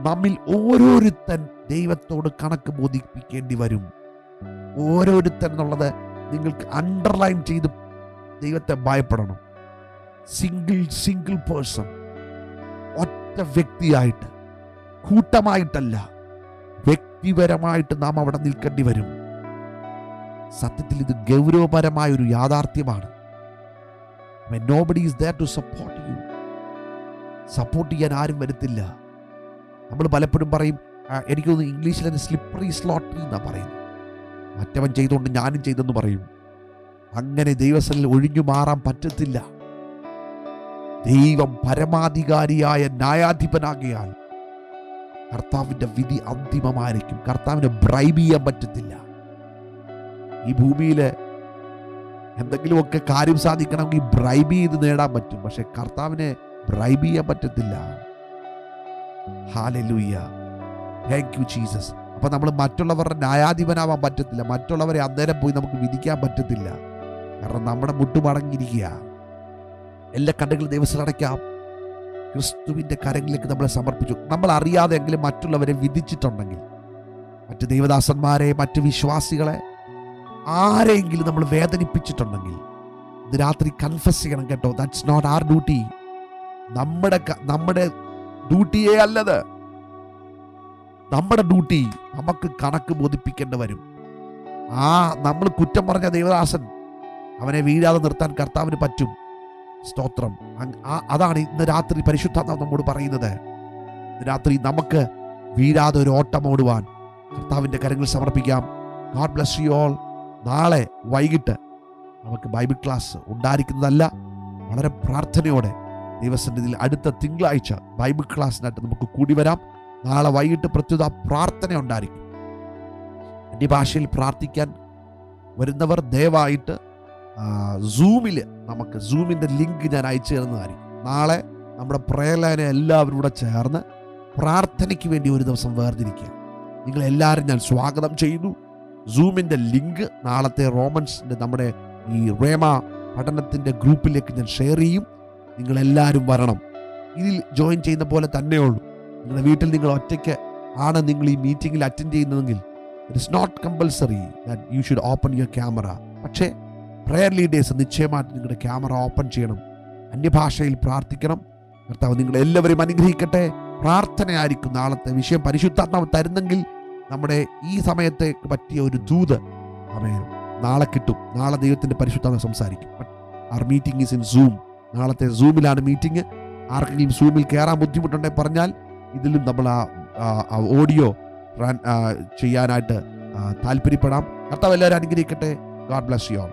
നമ്മിൽ ഓരോരുത്തൻ ദൈവത്തോട് കണക്ക് ബോധിപ്പിക്കേണ്ടി വരും. ഓരോരുത്തൻ എന്നുള്ളത് നിങ്ങൾക്ക് അണ്ടർലൈൻ ചെയ്ത് ദൈവത്തെ ഭയപ്പെടണം. സിംഗിൾ പേഴ്സൺ, ഒറ്റ വ്യക്തിയായിട്ട്, കൂട്ടമായിട്ടല്ല, വ്യക്തിപരമായിട്ട് നാം അവിടെ നിൽക്കേണ്ടി വരും. സത്യത്തിൽ ഇത് ഗൗരവപരമായ ഒരു യാഥാർത്ഥ്യമാണ്. When nobody is there to support you, support ചെയ്യാൻ ആരും വരത്തില്ല. നമ്മൾ പലപ്പോഴും പറയും, എനിക്ക് തോന്നുന്നു ഇംഗ്ലീഷിൽ തന്നെ സ്ലിപ്പറി സ്ലോട്ടറി എന്നാ പറയുന്നത്. മറ്റവൻ ചെയ്തുകൊണ്ട് ഞാനും ചെയ്തെന്ന് പറയും. അങ്ങനെ ദൈവസ്ഥലിൽ ഒഴിഞ്ഞു മാറാൻ പറ്റത്തില്ല. ദൈവം പരമാധികാരിയായ ന്യായാധിപനാകിയാൽ കർത്താവിന്റെ വിധി അന്തിമമായിരിക്കും. കർത്താവിനെ ബ്രൈബ് ചെയ്യാൻ പറ്റത്തില്ല. ഈ ഭൂമിയിൽ എന്തെങ്കിലുമൊക്കെ കാര്യം സാധിക്കണമെങ്കിൽ ബ്രൈബ് ചെയ്ത് നേടാൻ പറ്റും. പക്ഷെ കർത്താവിനെ ബ്രൈബ് ചെയ്യാൻ പറ്റത്തില്ല. ഹല്ലേലൂയ. Thank you Jesus. അപ്പൊ നമ്മൾ മറ്റുള്ളവരുടെ ന്യായാധിപനാവാൻ പറ്റത്തില്ല. മറ്റുള്ളവരെ അന്നേരം പോയി നമുക്ക് വിധിക്കാൻ പറ്റത്തില്ല. കാരണം നമ്മുടെ മുട്ടുമടങ്ങിയിരിക്കുക. എല്ലാ കണ്ണുകളും ദൈവത്തിൽ അടയ്ക്കാം. ക്രിസ്തുവിന്റെ കരങ്ങളിലേക്ക് നമ്മളെ സമർപ്പിച്ചു. നമ്മൾ അറിയാതെ എങ്കിലും മറ്റുള്ളവരെ വിധിച്ചിട്ടുണ്ടെങ്കിൽ, മറ്റ് ദൈവദാസന്മാരെ, മറ്റ് വിശ്വാസികളെ, ആരെങ്കിലും നമ്മൾ വേദനിപ്പിച്ചിട്ടുണ്ടെങ്കിൽ ഇത് രാത്രി കൺഫസ് ചെയ്യണം കേട്ടോ. That's not our duty. നമ്മുടെ ഡ്യൂട്ടിയേ അല്ലത്. നമ്മുടെ ഡ്യൂട്ടി നമുക്ക് കണക്ക് ബോധിപ്പിക്കേണ്ടി വരും. നമ്മൾ കുറ്റം പറഞ്ഞ ദൈവദാസൻ, അവനെ വീഴാതെ നിർത്താൻ കർത്താവിന് പറ്റും. സ്തോത്രം. അതാണ് ഇന്ന് രാത്രി പരിശുദ്ധാത്മാവ് നമ്മോട് പറയുന്നത്. ഇന്ന് രാത്രി നമുക്ക് വീഴാതെ ഒരു ഓട്ടം ഓടുവാൻ കർത്താവിൻ്റെ കരങ്ങളിൽ സമർപ്പിക്കാം. God bless you all. നാളെ വൈകിട്ട് നമുക്ക് ബൈബിൾ ക്ലാസ് ഉണ്ടായിരിക്കുന്നതല്ല. വളരെ പ്രാർത്ഥനയോടെ ദൈവസന്നിധിയിൽ അടുത്ത തിങ്കളാഴ്ച ബൈബിൾ ക്ലാസ്സിനായിട്ട് നമുക്ക് കൂടി വരാം. നാളെ വൈകിട്ട് പ്രത്യുത പ്രാർത്ഥന ഉണ്ടായിരിക്കും. അന്യഭാഷയിൽ പ്രാർത്ഥിക്കാൻ വരുന്നവർ ദയവായിട്ട് സൂമിൽ, നമുക്ക് സൂമിൻ്റെ ലിങ്ക് ഞാൻ അയച്ചു തരുന്നതായിരിക്കും. നാളെ നമ്മുടെ പ്രയർ ലൈനെ എല്ലാവരും കൂടെ ചേർന്ന് പ്രാർത്ഥനയ്ക്ക് വേണ്ടി ഒരു ദിവസം വേർതിരിക്കുക. നിങ്ങളെല്ലാവരും ഞാൻ സ്വാഗതം ചെയ്യുന്നു. സൂമിൻ്റെ ലിങ്ക് നാളത്തെ റോമൻസിൻ്റെ നമ്മുടെ ഈ റേമ പഠനത്തിൻ്റെ ഗ്രൂപ്പിലേക്ക് ഞാൻ ഷെയർ ചെയ്യും. നിങ്ങളെല്ലാവരും വരണം. ഇതിൽ ജോയിൻ ചെയ്യുന്ന പോലെ തന്നെയുള്ളൂ. നിങ്ങളുടെ വീട്ടിൽ നിങ്ങൾ ഒറ്റയ്ക്ക് ആണ് നിങ്ങൾ ഈ മീറ്റിങ്ങിൽ അറ്റൻഡ് ചെയ്യുന്നതെങ്കിൽ it is not compulsory that you should open your camera. പക്ഷേ പ്രയർ ലീഡേഴ്സ് നിശ്ചയമായിട്ട് നിങ്ങളുടെ ക്യാമറ ഓപ്പൺ ചെയ്യണം. അന്യഭാഷയിൽ പ്രാർത്ഥിക്കണം. കർത്താവ് നിങ്ങളെല്ലാവരും അനുഗ്രഹിക്കട്ടെ. പ്രാർത്ഥനയായിരിക്കും നാളത്തെ വിഷയം. പരിശുദ്ധാത്മാവ് തരുന്നെങ്കിൽ നമ്മുടെ ഈ സമയത്തെ പറ്റിയ ഒരു ദൂത് ആമേൻ നാളെ കിട്ടും. നാളെ ദൈവത്തിൻ്റെ പരിശുദ്ധാത്മ സംസാരിക്കും. Our meeting is in Zoom. നാളത്തെ സൂമിലാണ് മീറ്റിംഗ്. ആർക്കെങ്കിലും സൂമിൽ കയറാൻ ബുദ്ധിമുട്ടുണ്ടെങ്കിൽ പറഞ്ഞാൽ ഇതിലും നമ്മൾ ആ ഓഡിയോ ചെയ്യാനായിട്ട് താല്പര്യപ്പെടാം. കർത്താവ് എല്ലാവരും അനുഗ്രഹിക്കട്ടെ. God bless you all.